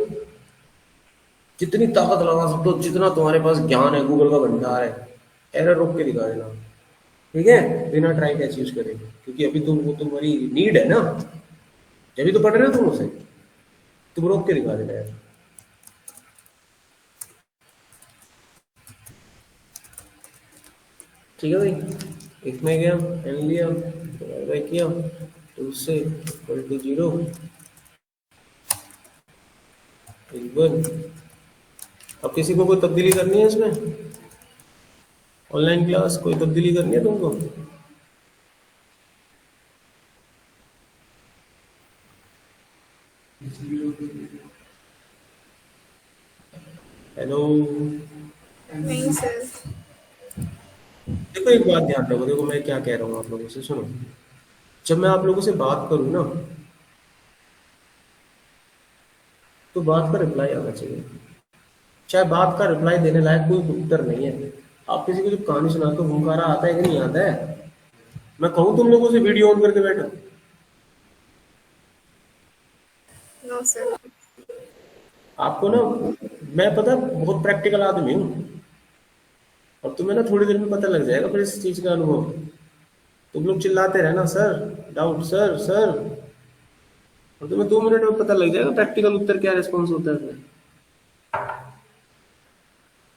जितनी ताकत लगा सकते हो, जितना तुम्हारे पास ज्ञान है, गूगल का भंडार है, एरर रोक के दिखा देना, ठीक है, बिना ट्राई का यूज करे। क्योंकि अभी तुम वो तुम्हारी नीड है ना, जब तो पढ़ रहे हो तुम उसे, तुम रोक के दिखा देना यार। ठीक है भाई, इसमें गया एन लिया, किया तो उससे इक्वल टू 0 1। अब किसी को कोई तब्दीली करनी है इसमें? ऑनलाइन क्लास कोई तब्दीली करनी है तुमको? हेलो, नहीं सर। देखो एक बात ध्यान रखो, देखो मैं क्या कह रहा हूँ आप लोगों से, सुनो। जब मैं आप लोगों से बात करूँ ना, तो बात का रिप्लाई आना चाहिए। चाहे बात का रिप्लाई देने लायक कोई उत्तर नहीं है, आप किसी को जब कहानी सुनाते हो हुंकारा आता है कि नहीं आता है? मैं कहूँ तुम लोगों से वीडियो ऑन करके बैठो? No sir. आपको ना, मैं पता बहुत प्रैक्टिकल आदमी हूँ, और तुम्हें ना थोड़ी देर में पता लग जाएगा फिर इस चीज का अनुभव। तुम लोग चिल्लाते रहना सर, डाउट सर सर, और तुम्हें 2 मिनट में पता लग जाएगा प्रैक्टिकल उत्तर क्या रिस्पॉन्स होता है फिर।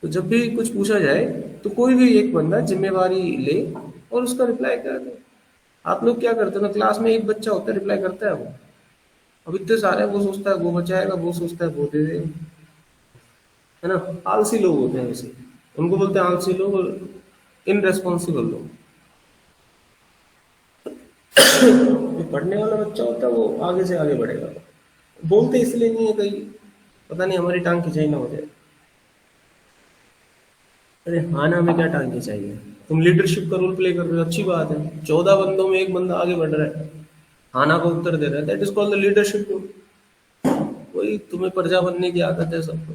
तो जब भी कुछ पूछा जाए तो कोई भी एक बंदा जिम्मेवारी ले और उसका रिप्लाई कर दे। आप लोग क्या करते हो ना, क्लास में एक बच्चा होता है रिप्लाई करता है वो, अब इतने सारे, वो सोचता है वो बचाएगा, वो सोचता है वो दे देगा, है ना। आलसी लोग होते हैं वैसे, उनको बोलते हैं आलसी लोग और इनरेस्पॉन्सिबल लोग। जो पढ़ने वाला बच्चा होता है वो आगे से आगे बढ़ेगा। बोलते इसलिए नहीं है कहीं, पता नहीं हमारी टांग खिंचाई ना हो जाए। अरे हाँ ना, हमें क्या टांग खिंचाई? तुम लीडरशिप का रोल प्ले कर रहे हो, अच्छी बात है, 14 बंदों में एक बंदा आगे बढ़ रहा है, हाना को उत्तर दे रहा है, that is called the leadership. वही तुम्हें प्रजा बनने की आदत है सबको।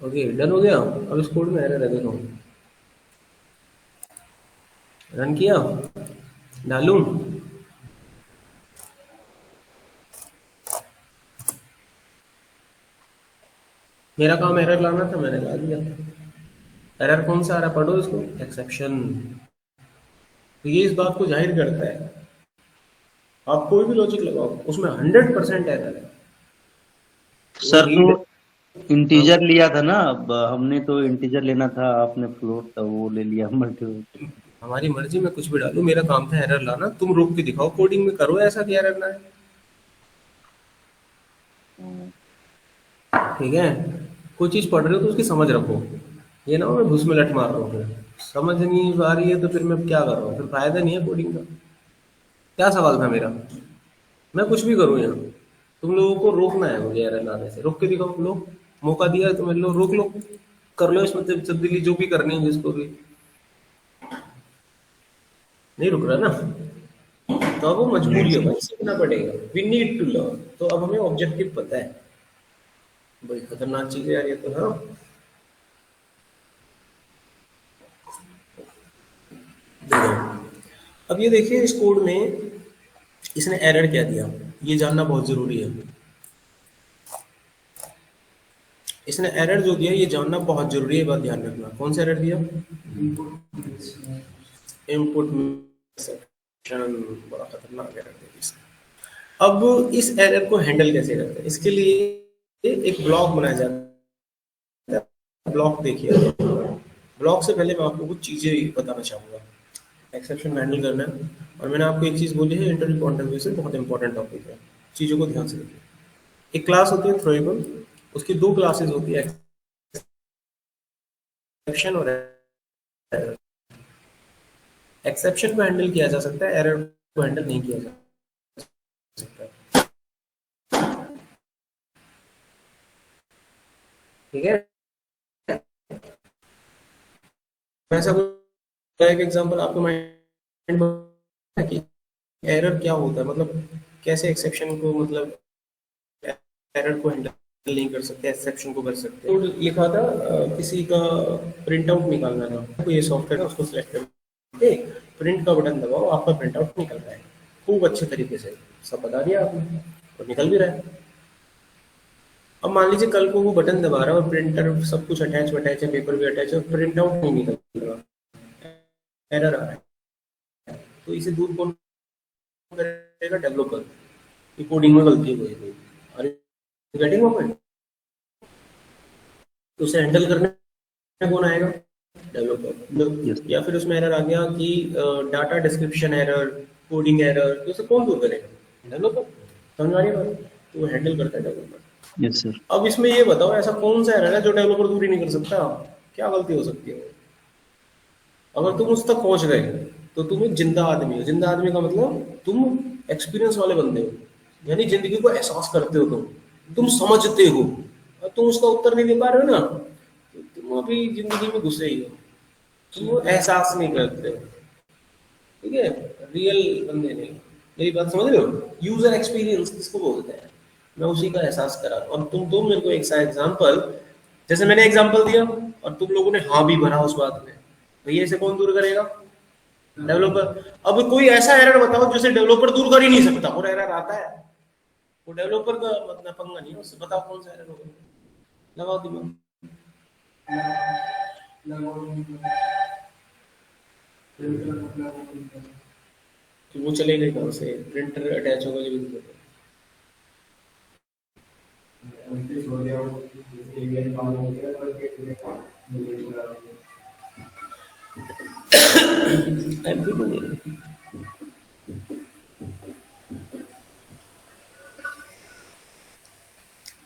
ओके, डन हो गया। अब इस कोड में एरर है, देखो रन किया, डालूं, मेरा काम एरर लाना था, मैंने ला दिया। एरर कौन सा आ रहा है, पढ़ो इसको, एक्सेप्शन। तो ये इस बात को जाहिर करता है, आप कोई भी लॉजिक लगाओ उसमें 100% एरर है। वो सर रीड, तो इंटीजर लिया था ना, अब हमने तो इंटीजर लेना था, आपने फ्लोट था वो ले लिया मल्टीपल। हमारी मर्जी में कुछ भी डालू, मेरा काम था एरर लाना। तुम रोक के दिखाओ कोडिंग में, करो ऐसा कि एरर ना है। ठीक है, कोई चीज पढ़ रहे हो तो उसकी समझ रखो, ये ना हो मैं घुस में लट मार रहा हूँ, फिर समझ नहीं आ रही है तो फिर मैं क्या कर रहा हूँ, फिर फायदा नहीं है कोडिंग का। क्या सवाल था मेरा, मैं कुछ भी करूँ यहाँ, तुम लोगों को रोकना है मुझे एरर लाने से। रोक के दिखाओ, लो मौका दिया है तुम्हें, लो रोक लो, कर लो इसमें तब्दीली जो भी करनी है जिसको भी। नहीं रुक रहा ना, तो अब वो मजबूरी है भाई, सीखना पड़ेगा, वी नीड टू लर्न। तो अब हमें ऑब्जेक्टिव पता है, बड़ी खतरनाक चीज है यार ये तो। हाँ, देखो अब ये देखिए इस कोड में इसने एरर क्या दिया, ये जानना बहुत जरूरी है। इसने एरर जो दिया ये जानना बहुत जरूरी है, बात ध्यान रखना। कौन सा एरर दिया, इनपुट सेक्शन, बड़ा खतरनाक एरर दिया इसने। अब इस एरर को हैंडल कैसे करते हैं, इसके लिए एक ब्लॉक बनाया जाता है। ब्लॉक देखिए, ब्लॉक से पहले मैं आपको कुछ चीजें बताना चाहूंगा। एक्सेप्शन हैंडल करना है, और मैंने आपको एक चीज बोली है, इंटरव्यू पॉइंट ऑफ व्यू से बहुत इंपॉर्टेंट टॉपिक है, चीजों को ध्यान से देखिए। एक क्लास होती है थ्रोएबल, उसकी दो क्लासेस होती है, एक्सेप्शन और एरर। एक्सेप्शन को हैंडल किया जा सकता है, एरर को हैंडल नहीं किया जा सकता। ठीक है, ऐसा कोई एक एग्जांपल आपके माइंड में है कि एरर क्या होता है, मतलब कैसे एक्सेप्शन को, मतलब एरर को हैंडल नहीं कर सकते, एक्सेप्शन को कर सकते। तो लिखा था किसी का प्रिंट आउट निकालना था, तो ये सॉफ्टवेयर है उसको सिलेक्ट करके प्रिंट का बटन दबाओ, आपका प्रिंट आउट निकल रहा है खूब अच्छे तरीके से, सब बता दिया आपने और निकल भी रहा है। अब मान लीजिए कल को वो बटन दबा रहा है और प्रिंटर सब कुछ अटैच है, पेपर भी अटैच है, और प्रिंट आउट नहीं निकल रहा, एरर आ रहा है। तो इसे दूर कौन करेगा, डेवलपर। ये कोडिंग में गलती हो गई, अरे गेटिंग मोमेंट, तो उसे हैंडल करने कौन आएगा, डेवलपर। या फिर उसमें एरर आ गया कि data description error, coding error, तो उसे कौन दूर करेगा, डेवलपर। समझ आ रही है बात, तो वो हैंडल करता है डेवलपर। Yes sir. अब इसमें ये बताओ ऐसा कौन सा एरर है जो डेवलपर दूर ही नहीं कर सकता, क्या गलती हो सकती है। अगर तुम उस तक पहुंच गए तो तुम एक जिंदा आदमी हो। जिंदा आदमी का मतलब तुम एक्सपीरियंस वाले बंदे हो, यानी जिंदगी को एहसास करते हो, तुम समझते हो। और तुम उसका उत्तर नहीं दे पा रहे हो ना, तो तुम अभी जिंदगी में घुसे ही हो, तुम एहसास नहीं करते हो। ठीक है, रियल बंदे नहीं। मेरी बात समझ रहे हो, यूजर एक्सपीरियंस किसको बोलते हैं, मैं उसी का एहसास करा। और तुम मेरे को एक सा एग्जांपल, जैसे मैंने एग्जांपल दिया और तुम लोगों ने हाँ भी भरा उस बात में, तो ये इसे कौन दूर करेगा, डेवलपर। अब कोई ऐसा एरर बताओ जिसे डेवलपर दूर कर ही नहीं सकता, और एरर आता है, वो डेवलपर का मतलब पंगा नहीं है उससे। बताओ कौन सा एरर होगा, लगाओ दिमाग। तो वो चलेगा कहाँ से, प्रिंटर अटैच होगा जब भी।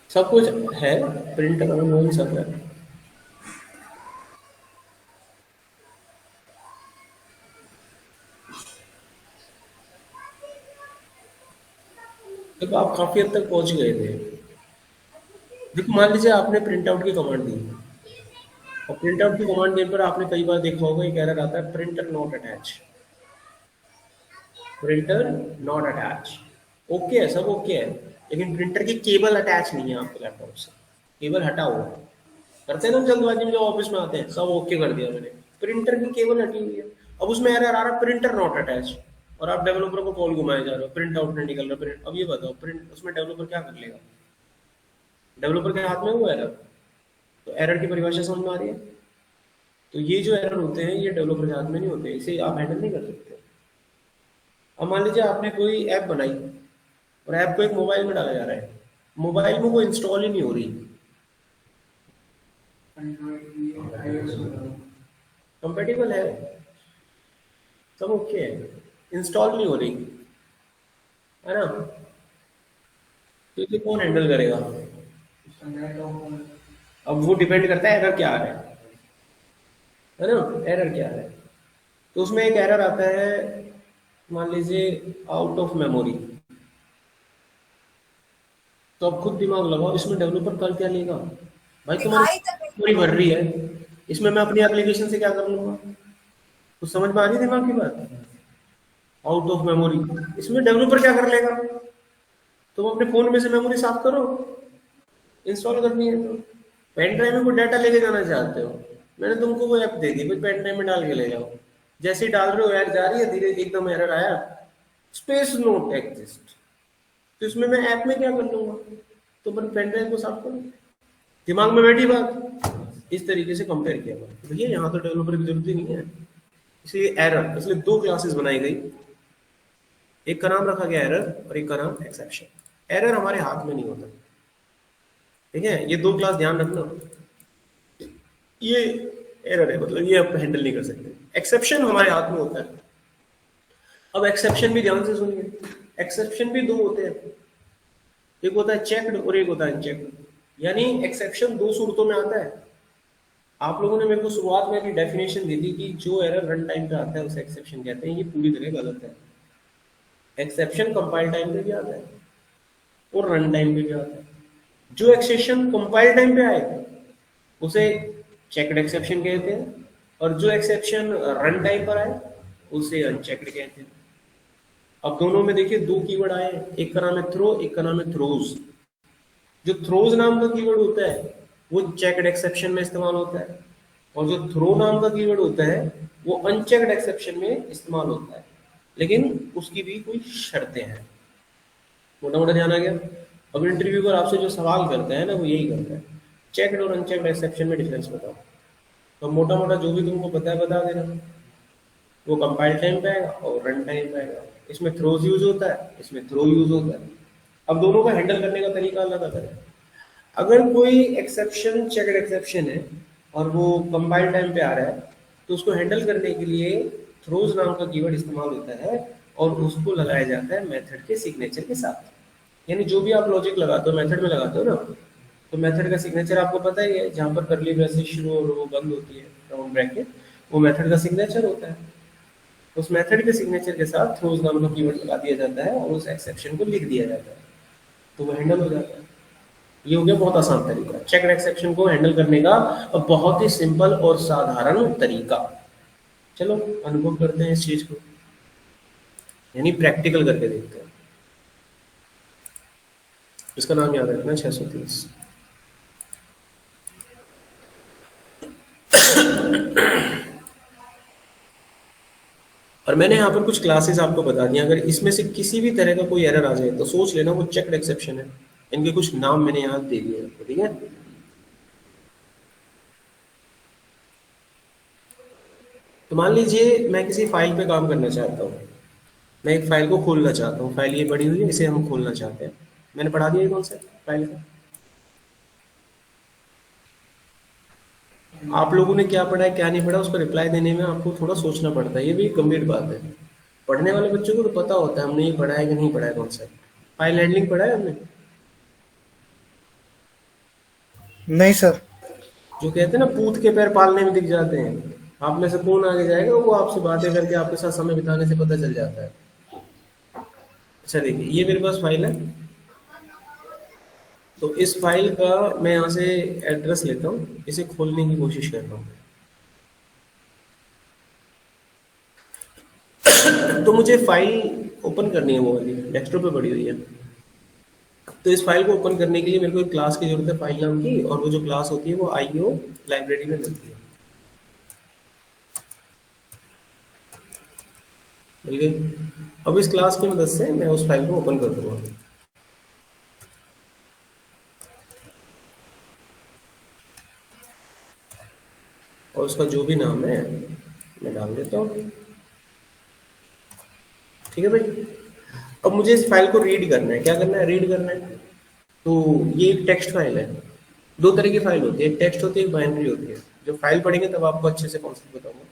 सब कुछ है, प्रिंटर और सब है। जब आप काफी हद तक पहुंच गए थे, देखो मान लीजिए आपने प्रिंट आउट की कमांड दी, और प्रिंट आउट की कमांड देने पर आपने कई बार देखा होगा एक एरर आता है, printer not attach, printer not attach. Okay है, सब ओके है, लेकिन प्रिंटर की केबल अटैच नहीं है आपके लैपटॉप से, केबल हटा हुआ है। करते हैं ना जल्दबाजी में, जो ऑफिस में आते हैं, सब ओके कर दिया मैंने, प्रिंटर की केबल हटी हुई है। अब उसमें एरर आ रहा है प्रिंटर नॉट अटैच, और आप डेवलपर को कॉल घुमाए जा रहे हो, प्रिंट आउट नहीं निकल रहा प्रिंट। अब ये बताओ प्रिंट, उसमें डेवलपर क्या कर लेगा, डेवलपर के हाथ में हुआ एरर, तो एरर की परिभाषा समझ में आ रही है। तो ये जो एरर होते हैं ये डेवलपर के हाथ में नहीं होते, इसे आप हैंडल नहीं कर सकते। अब मान लीजिए आपने कोई ऐप बनाई और ऐप को एक मोबाइल में डाला जा रहा है, मोबाइल में वो इंस्टॉल ही नहीं हो रही, कंपेटिबल है, सब ओके है, इंस्टॉल नहीं हो रही है ना, तो इसे कौन हैंडल करेगा? अब वो डिपेंड करता है एरर क्या आ रहा है ना, एरर क्या आ रहा है। तो उसमें एक एरर आता है, मान लीजिए आउट ऑफ मेमोरी। तो अब खुद दिमाग लगाओ, इसमें डेवलपर कल क्या लेगा? भाई तुम्हारी मेमोरी भर रही है, इसमें मैं अपनी एप्लीकेशन से क्या कर लूंगा? कुछ समझ में आ रही है दिमाग की बात? आउट ऑफ मेमोरी, इसमें डेवलपर क्या कर लेगा? तुम अपने फोन में से मेमोरी साफ करो, इंस्टॉल करनी है तो पेन ड्राइव में कोई डाटा लेके जाना चाहते हो, मैंने तुमको वो ऐप दे दी, भाई पेन ड्राइव में डाल के ले जाओ। जैसे ही डाल रहे हो यार जा रही है धीरे, एकदम एरर आया, स्पेस नोट एग्जिस्ट, तो इसमें मैं ऐप में क्या कर लूंगा? तो पेन ड्राइव को साफ करो, दिमाग में बैठी बात। इस तरीके से कंपेयर किया भैया, यहाँ तो डेवलपर की जरूरत ही नहीं है। इसलिए एरर, इसलिए दो क्लासेस बनाई गई, एक का नाम रखा गया एरर और एक का नाम एक्सेप्शन। एरर हमारे हाथ में नहीं होता, ठीक है, ये दो क्लास ध्यान रखना। ये एरर है, मतलब ये आप हैंडल नहीं कर सकते। एक्सेप्शन हमारे हाथ में होता है। अब एक्सेप्शन भी ध्यान से सुनिए, एक्सेप्शन भी दो होते हैं, एक होता है चेक्ड और एक होता है अनचेक्ड। यानी एक्सेप्शन दो सूरतों में आता है। आप लोगों ने मेरे को शुरुआत में भी डेफिनेशन दी थी कि जो एरर रन टाइम पे आता है उसे एक्सेप्शन कहते हैं, ये पूरी तरह गलत है। एक्सेप्शन कंपाइल टाइम पे भी आता है और रन टाइम पे भी आता है। जो एक्सेप्शन कंपाइल टाइम पे आए उसे चेक्ड एक्सेप्शन कहते हैं, और जो एक्सेप्शन रन टाइम पर आए उसे अनचेक्ड कहते हैं। अब दोनों में देखिए दो कीवर्ड आए, एक का नाम है थ्रो, एक का नाम है थ्रोज। जो थ्रोज नाम का कीवर्ड होता है वो चेक्ड एक्सेप्शन में इस्तेमाल होता है, और जो थ्रो नाम का कीवर्ड होता है वो अनचेक्ड एक्सेप्शन में इस्तेमाल होता है, लेकिन उसकी भी कोई शर्तें हैं। मोटा मोटा ध्यान आ गया। अब इंटरव्यूअर आपसे जो सवाल करता है ना वो यही करता है, चेक्ड और अनचेक्ड एक्सेप्शन में डिफरेंस बताओ। तो मोटा मोटा जो भी तुमको पता है बता देना। वो कंपाइल टाइम पे आएगा और रन टाइम पे आएगा। इसमें थ्रोज यूज होता है, इसमें थ्रो यूज होता है। अब दोनों का हैंडल करने का तरीका अलग अलग है। अगर कोई एक्सेप्शन चेक्ड एक्सेप्शन है और वो कंपाइल टाइम पे आ रहा है तो उसको हैंडल करने के लिए थ्रोज नाम का कीवर्ड इस्तेमाल होता है, और उसको लगाया जाता है मेथड के सिग्नेचर के साथ। यानी जो भी आप लॉजिक लगाते हो मेथड में लगाते हो ना, तो मेथड का सिग्नेचर आपको पता ही है, जहां पर करली ब्रेसेस शुरू और वो बंद होती है राउंड ब्रैकेट, वो मेथड का सिग्नेचर होता है। उस मेथड के सिग्नेचर के साथ थ्रोज नाम का कीवर्ड लगा दिया जाता है और उस एक्सेप्शन को लिख दिया जाता है, तो वो हैंडल हो जाता है। ये हो गया बहुत आसान तरीका चेक्ड एक्सेप्शन को हैंडल करने का, और बहुत ही सिंपल और साधारण तरीका। चलो अनुभव करते हैं इस चीज को, यानी प्रैक्टिकल करके देखते हैं। इसका नाम याद रखना 630। और मैंने यहाँ पर कुछ क्लासेस आपको बता दी, अगर इसमें से किसी भी तरह का कोई एरर आ जाए तो सोच लेना वो चेक्ड एक्सेप्शन है। इनके कुछ नाम मैंने यहाँ दे दिए आपको, ठीक है। तो मान लीजिए मैं किसी फाइल पे काम करना चाहता हूँ, मैं एक फाइल को खोलना चाहता हूँ, फाइल ये बड़ी हुई है, इसे हम खोलना चाहते हैं। मैंने पढ़ा दिया कौन सा फाइल का, आप लोगों ने क्या पढ़ा है क्या नहीं पढ़ा, उसको रिप्लाई देने में आपको थोड़ा सोचना पड़ता है, ये भी एक गंभीर बात है। पढ़ने वाले बच्चों को तो पता होता है हमने ये पढ़ा है कि नहीं पढ़ा है, कौन सा फाइल हैंडलिंग पढ़ा है हमने। नहीं सर। जो कहते हैं ना पूत के पैर पालने में दिख जाते हैं, आप में से कौन आगे जाएगा, वो आपसे बातें करके आपके साथ समय बिताने से पता चल जाता है। अच्छा देखिए ये मेरे पास फाइल है, तो इस फाइल का मैं यहाँ से एड्रेस लेता हूँ, इसे खोलने की कोशिश करता हूँ। तो मुझे फाइल ओपन करनी है, वो वाली डेस्कटॉप पे पड़ी हुई है। तो इस फाइल को ओपन करने के लिए मेरे को एक क्लास की जरूरत है फाइल नाम की, और वो जो क्लास होती है वो IO लाइब्रेरी में मिलती है। मिल गई। अब इस क्लास की मदद से मैं उस फाइल को ओपन कर दूंगा। और उसका जो भी नाम है मैं डाल देता हूँ। ठीक है भाई। अब मुझे इस फाइल को रीड करना है। क्या करना है? रीड करना है। तो ये एक टेक्स्ट फाइल है। दो तरह की फाइल होती है, एक टेक्स्ट होती है, एक बाइनरी होती है। जब फाइल पढ़ेंगे तब आपको अच्छे से कॉन्सेप्ट बताऊंगा।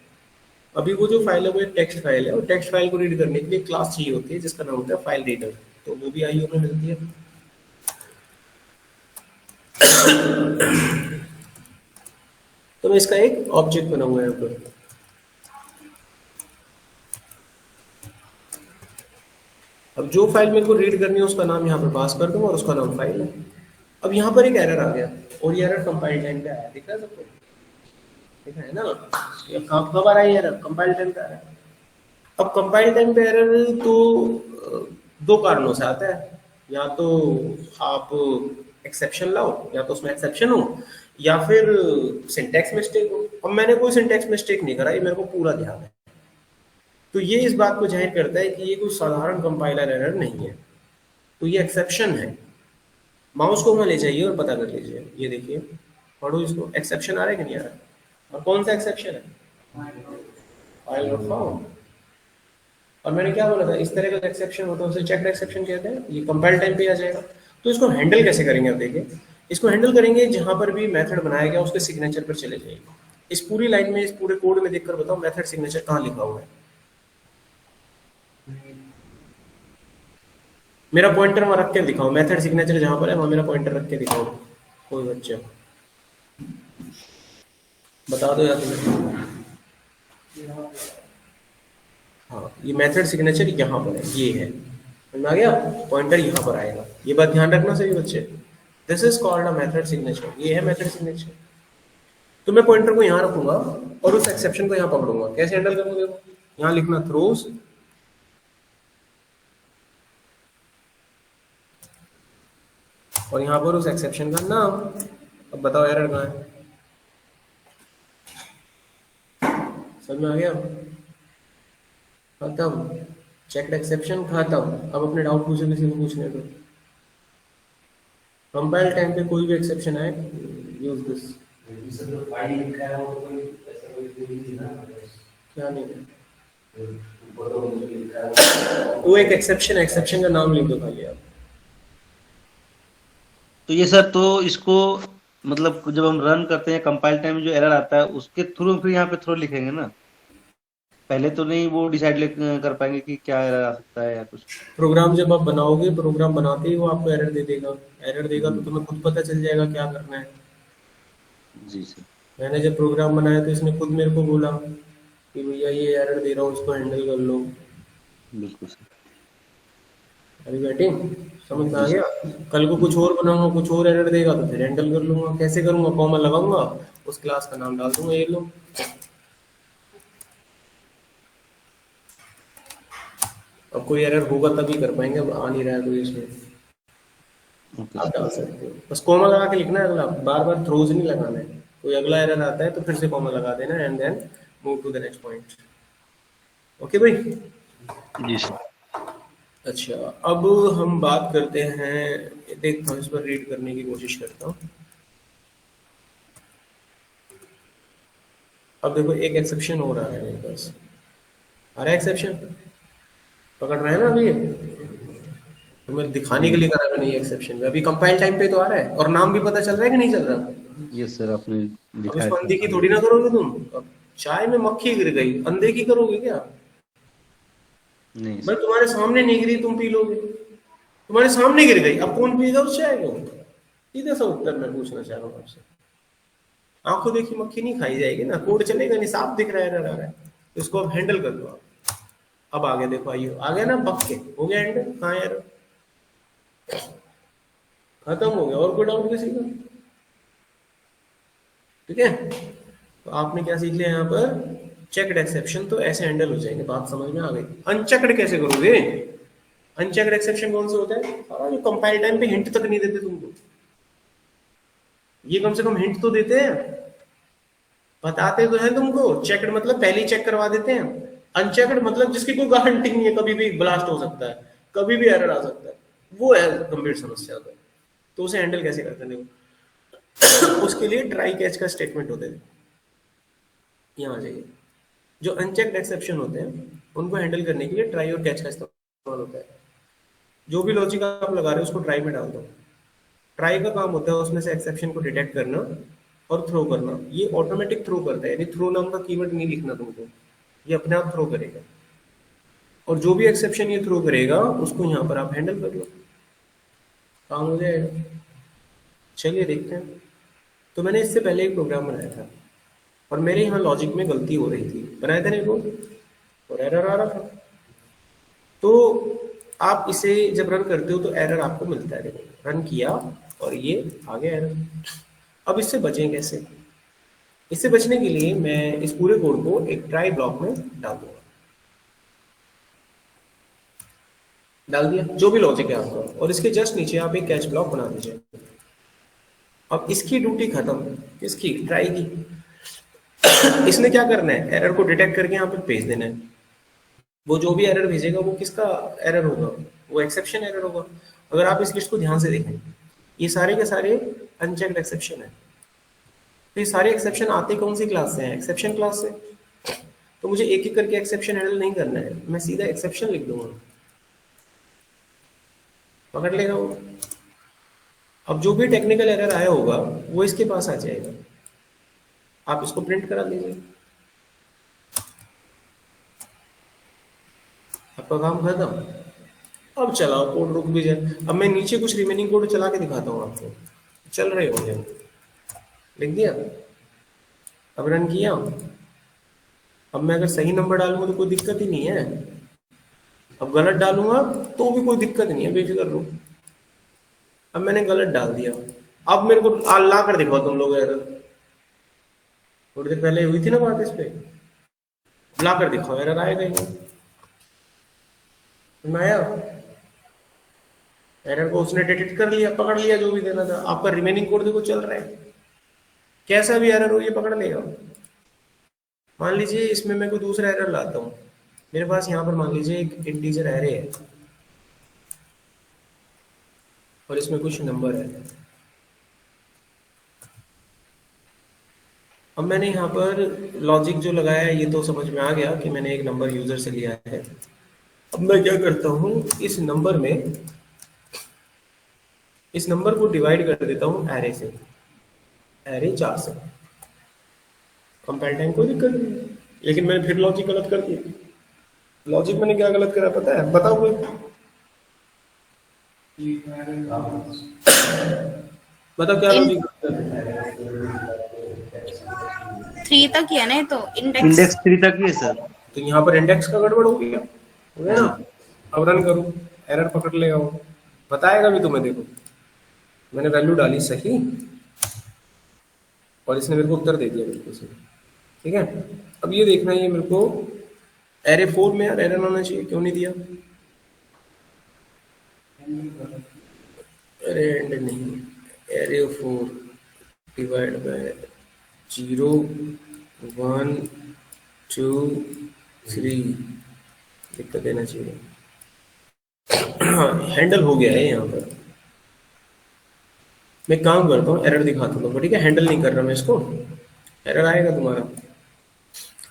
अभी वो जो फाइल है वो एक टेक्स्ट फाइल है, और टेक्स्ट फाइल को रीड करने के लिए क्लास चाहिए होती है जिसका नाम होता है फाइल रीडर। तो वो भी आईओ में मिलती है। तो मैं इसका एक ऑब्जेक्ट बनाऊंगा यहाँ पर। अब जो फाइल मेरे को रीड करनी है उसका नाम यहाँ पर पास कर दूंगा और उसका नाम फाइल है। अब यहाँ पर एक एरर आ गया, और ये एरर कंपाइल टाइम पे आया। दिख रहा है सबको? दिख रहा है ना? ये कब आ रहा है एरर? कंपाइल टाइम पे आ रहा है। अब कंपाइल टाइम पे एरर तो दो कारणों से आता है। या तो आप एक्सेप्शन लाओ, या तो उसमें एक्सेप्शन हो, या फिर सिंटैक्स मिस्टेक हो। अब मैंने कोई सिंटैक्स मिस्टेक नहीं करा, ये मेरे को पूरा ध्यान है। तो ये इस बात को जाहिर करता है कि ये कोई साधारण कंपाइलर एरर नहीं है, तो ये एक्सेप्शन है। माउस को वहां ले जाइए और पता कर लीजिए। ये देखिए, पढ़ो इसको। एक्सेप्शन आ रहा है कि नहीं आ रहा है? और कौन सा एक्सेप्शन है? File not found. और मैंने क्या बोला था, इस तरह का एक्सेप्शन होता है उसे चेक्ड एक्सेप्शन कहते हैं। ये कंपाइल टाइम पे आ जाएगा। तो इसको हैंडल कैसे करेंगे? आप देखिए, इसको हैंडल करेंगे जहां पर भी मेथड बनाया गया उसके सिग्नेचर पर चले जाइए। इस पूरी लाइन में, इस पूरे कोड में देखकर बताओ मेथड सिग्नेचर कहाँ लिखा हुआ है। मेरा पॉइंटर वहां रख के दिखाओ। मेथड सिग्नेचर जहां पर है वहां मेरा पॉइंटर रख के दिखाओ। कोई बच्चा बता दो यार तुम्हें। हाँ, ये मेथड सिग्नेचर यहाँ पर है, ये है। समझ में आ गया? पॉइंटर यहाँ पर आएगा। ये बात ध्यान रखना सभी बच्चे। This is called a method signature. ये है मेथड सिग्नेचर। तो मैं पॉइंटर को यहाँ रखूंगा और उस एक्सेप्शन को यहाँ पकड़ूंगा। कैसे हैंडल करूंगा? देखो, यहाँ लिखना थ्रोज, और यहाँ पर उस एक्सेप्शन का नाम। अब बताओ एरर कहाँ है? समझ में आ गया? खत्म। चेक्ड एक्सेप्शन खत्म। अब अपने डाउट पूछो, किसी को पूछने दो। कंपाइल टाइम पे कोई भी एक्सेप्शन आए, यूज दिस। क्या नहीं है? वो एक एक्सेप्शन है, एक्सेप्शन का नाम लिख दो खाली आप। तो ये सर, तो इसको मतलब जब हम रन करते हैं कंपाइल टाइम में जो एरर आता है उसके थ्रू फिर यहाँ पे थ्रो लिखेंगे ना? पहले तो नहीं वो डिसाइड कर पाएंगे कि क्या एरर आ सकता है या कुछ? प्रोग्राम जब आप बनाओगे, प्रोग्राम बनाते ही वो आपको एरर दे देगा। एरर देगा तो तुम्हें खुद पता चल जाएगा क्या करना है। जी सर। मैंने जब प्रोग्राम बनाया तो इसने खुद मेरे को बोला कि भैया ये एरर दे रहा हूँ, उसको हैंडल कर लो। बिल्कुल सर। अभी बैटिंग समझ में आ गया? कल को कुछ और बनाऊंगा, कुछ और एरर देगा तो फिर हैंडल कर लूंगा। कैसे करूंगा? कॉमा लगाऊंगा, उस क्लास का नाम डाल दूंगा, ये लो। अब कोई एरर होगा तभी कर पाएंगे, अब आ नहीं रहा है कोई इसमें। ओके आप सर। डाल सकते हो, बस कॉमा लगा के लिखना है। अगला बार बार थ्रोज नहीं लगाना है। कोई अगला एरर आता है तो फिर से कॉमा लगा देना, and then move to the next point. Okay भाई? जी सर। अच्छा, अब हम बात करते हैं। देखता हूँ, इस पर रीड करने की कोशिश करता हूँ। अब देखो, एक एक्सेप्शन हो रहा है मेरे पास। आ रहा है एक्सेप्शन? पकड़ रहे हैं ना? अभी ये तो मैं दिखाने के लिए करा मैंने ये एक्सेप्शन। अभी कंपाइल टाइम पे तो आ रहा है, और नाम भी पता चल रहा है कि नहीं चल रहा? ये सर आपने अब दिखाया इसको था। अनदेखी थोड़ी ना करोगे तुम। अब चाय में मक्खी गिर गई, अनदेखी करोगे क्या? नहीं भाई सर। तुम्हारे सामने नहीं गिरी, तुम पी लोगे? तुम्हारे सामने गिर गई, अब कौन पिएगा उस चाय को? सीधा सा उत्तर मैं पूछना चाह रहा हूँ आपसे। आंखों देखी मक्खी नहीं खाई जाएगी ना, कोड चलेगा नहीं, साफ दिख रहा है, एरर आ रहा है, तो इसको अब हैंडल कर लो आप। अब आगे देखो, आइए आ गया ना, पक्के हो गया हैंडल। कहाँ है एरर? खत्म हो गया। और कोई डाउट किसी का? ठीक है, तो आपने क्या सीख लिया यहाँ पर? चेक्ड एक्सेप्शन तो ऐसे हैंडल हो जाएंगे, बात समझ में आ गई। अनचेक्ड कैसे करोगे? अनचेक्ड एक्सेप्शन कौन सा होता है? सारा जो कंपाइल टाइम पे हिंट तक नहीं देते तुमको। ये कम से कम हिंट तो देते हैं, बताते तो है तुमको। चेक्ड मतलब पहले ही चेक करवा देते हैं। अनचेक्ड मतलब जिसकी कोई गारंटी नहीं है, कभी भी ब्लास्ट हो सकता है, कभी भी एरर आ सकता है, वो है गंभीर समस्या। तो उसे हैंडल कैसे करते हैं? देखो, उसके लिए ट्राई कैच का स्टेटमेंट होता है। यहाँ आ जाइए। जो अनचेक्ड एक्सेप्शन होते हैं उनको हैंडल करने के लिए ट्राई और कैच का इस्तेमाल होता है। जो भी लॉजिक आप लगा रहे हो उसको ट्राई में डाल दो। ट्राई का काम होता है उसमें से एक्सेप्शन को डिटेक्ट करना और थ्रो करना। ये ऑटोमेटिक थ्रो करता है, यानी थ्रो नाम का कीवर्ड नहीं लिखना तुमको, ये अपने आप थ्रो करेगा। और जो भी एक्सेप्शन ये थ्रो करेगा उसको यहाँ पर आप हैंडल कर लो, काम हो जाएगा। चलिए देखते हैं। तो मैंने इससे पहले एक प्रोग्राम बनाया था और मेरे यहाँ लॉजिक में गलती हो रही थी, बनाया था नहीं वो, और एरर आ रहा था। तो आप इसे जब रन करते हो तो एरर आपको मिलता है। देखो रन किया और ये आ गया एरर। अब इससे बचें कैसे? इससे बचने के लिए मैं इस पूरे कोड को एक ट्राई ब्लॉक में डाल दूंगा। डाल दिया जो भी लॉजिक है आपका, और इसके जस्ट नीचे आप एक कैच ब्लॉक बना दीजिए। अब इसकी ड्यूटी खत्म, किसकी? ट्राई की। इसने क्या करना है? एरर को डिटेक्ट करके यहाँ पे भेज देना है। वो जो भी एरर भेजेगा वो किसका एरर होगा? वो एक्सेप्शन एरर होगा। अगर आप इस लिस्ट को ध्यान से देखें, ये सारे के सारे अनचेक्ड एक्सेप्शन है। तो ये सारे एक्सेप्शन आते कौन सी क्लास से हैं? एक्सेप्शन क्लास से। तो मुझे एक एक करके एक्सेप्शन हैंडल नहीं करना है, मैं सीधा एक्सेप्शन लिख दूंगा, पकड़ लेगा वो। अब जो भी टेक्निकल एरर आया होगा वो इसके पास आ जाएगा, आप इसको प्रिंट करा दीजिए, आपका काम खत्म। अब चलाओ, कोड रुक भी जाए। अब मैं नीचे कुछ रिमेनिंग कोड चला के दिखाता हूँ आपको, चल रहे होंगे। लिख दिया, अब रन किया। अब मैं अगर सही नंबर डालूंगा तो कोई दिक्कत ही नहीं है, अब गलत डालूंगा तो भी कोई दिक्कत नहीं है, बेफिक्र रहो। अब मैंने गलत डाल दिया, अब मेरे को ला कर दिखाओ तुम लोग एरर। थोड़ी देर पहले हुई थी ना बात इस पे, ला कर दिखाओ, एरर आएगा ही नहीं। आया एरर को उसने डिटेक्ट कर लिया, पकड़ लिया जो भी देना था। आपका रिमेनिंग कोड देखो चल रहा है, कैसा भी एरर हो ये पकड़ लेगा। मान लीजिए इसमें मैं कोई दूसरा एरर लाता हूँ, मेरे पास यहाँ पर मान लीजिए एक इंटीजर एरे है और इसमें कुछ नंबर है। अब मैंने यहाँ पर लॉजिक जो लगाया है ये तो समझ में आ गया कि मैंने एक नंबर यूजर से लिया है। अब मैं क्या करता हूँ, इस नंबर में इस नंबर को डिवाइड कर देता हूँ एरे से, एरे 4 से। कंपाइल टाइम कोई दिक्कत नहीं, लेकिन मैंने फिर लॉजिक गलत कर दिया। लॉजिक मैंने क्या गलत करा पता है? बताओ कोई, बताओ क्या लॉजिक? 3 तक ही है ना ये तो, इंडेक्स 3 तक ही है सर। तो यहाँ पर इंडेक्स का गड़बड़ हो गया, हो गया ना। अब रन करूँ, एरर पकड़ लेगा वो, बताएगा भी तुम्हें। देखो मैंने वैल्यू डाली सही और इसने मेरे को उत्तर दे दिया बिल्कुल सही, ठीक है। अब ये देखना है, ये मेरे को एरे 4 में यार एरर आना चाहिए, क्यों नहीं दिया? अरे एंड नहीं, एरे 4 डिवाइड बाय 0 1 2 3 दिक्कत देना चाहिए। हैंडल हो गया है यहाँ पर। मैं काम करता हूँ, एरर दिखाता हूँ तुमको, ठीक है। हैंडल नहीं कर रहा मैं इसको, एरर आएगा तुम्हारा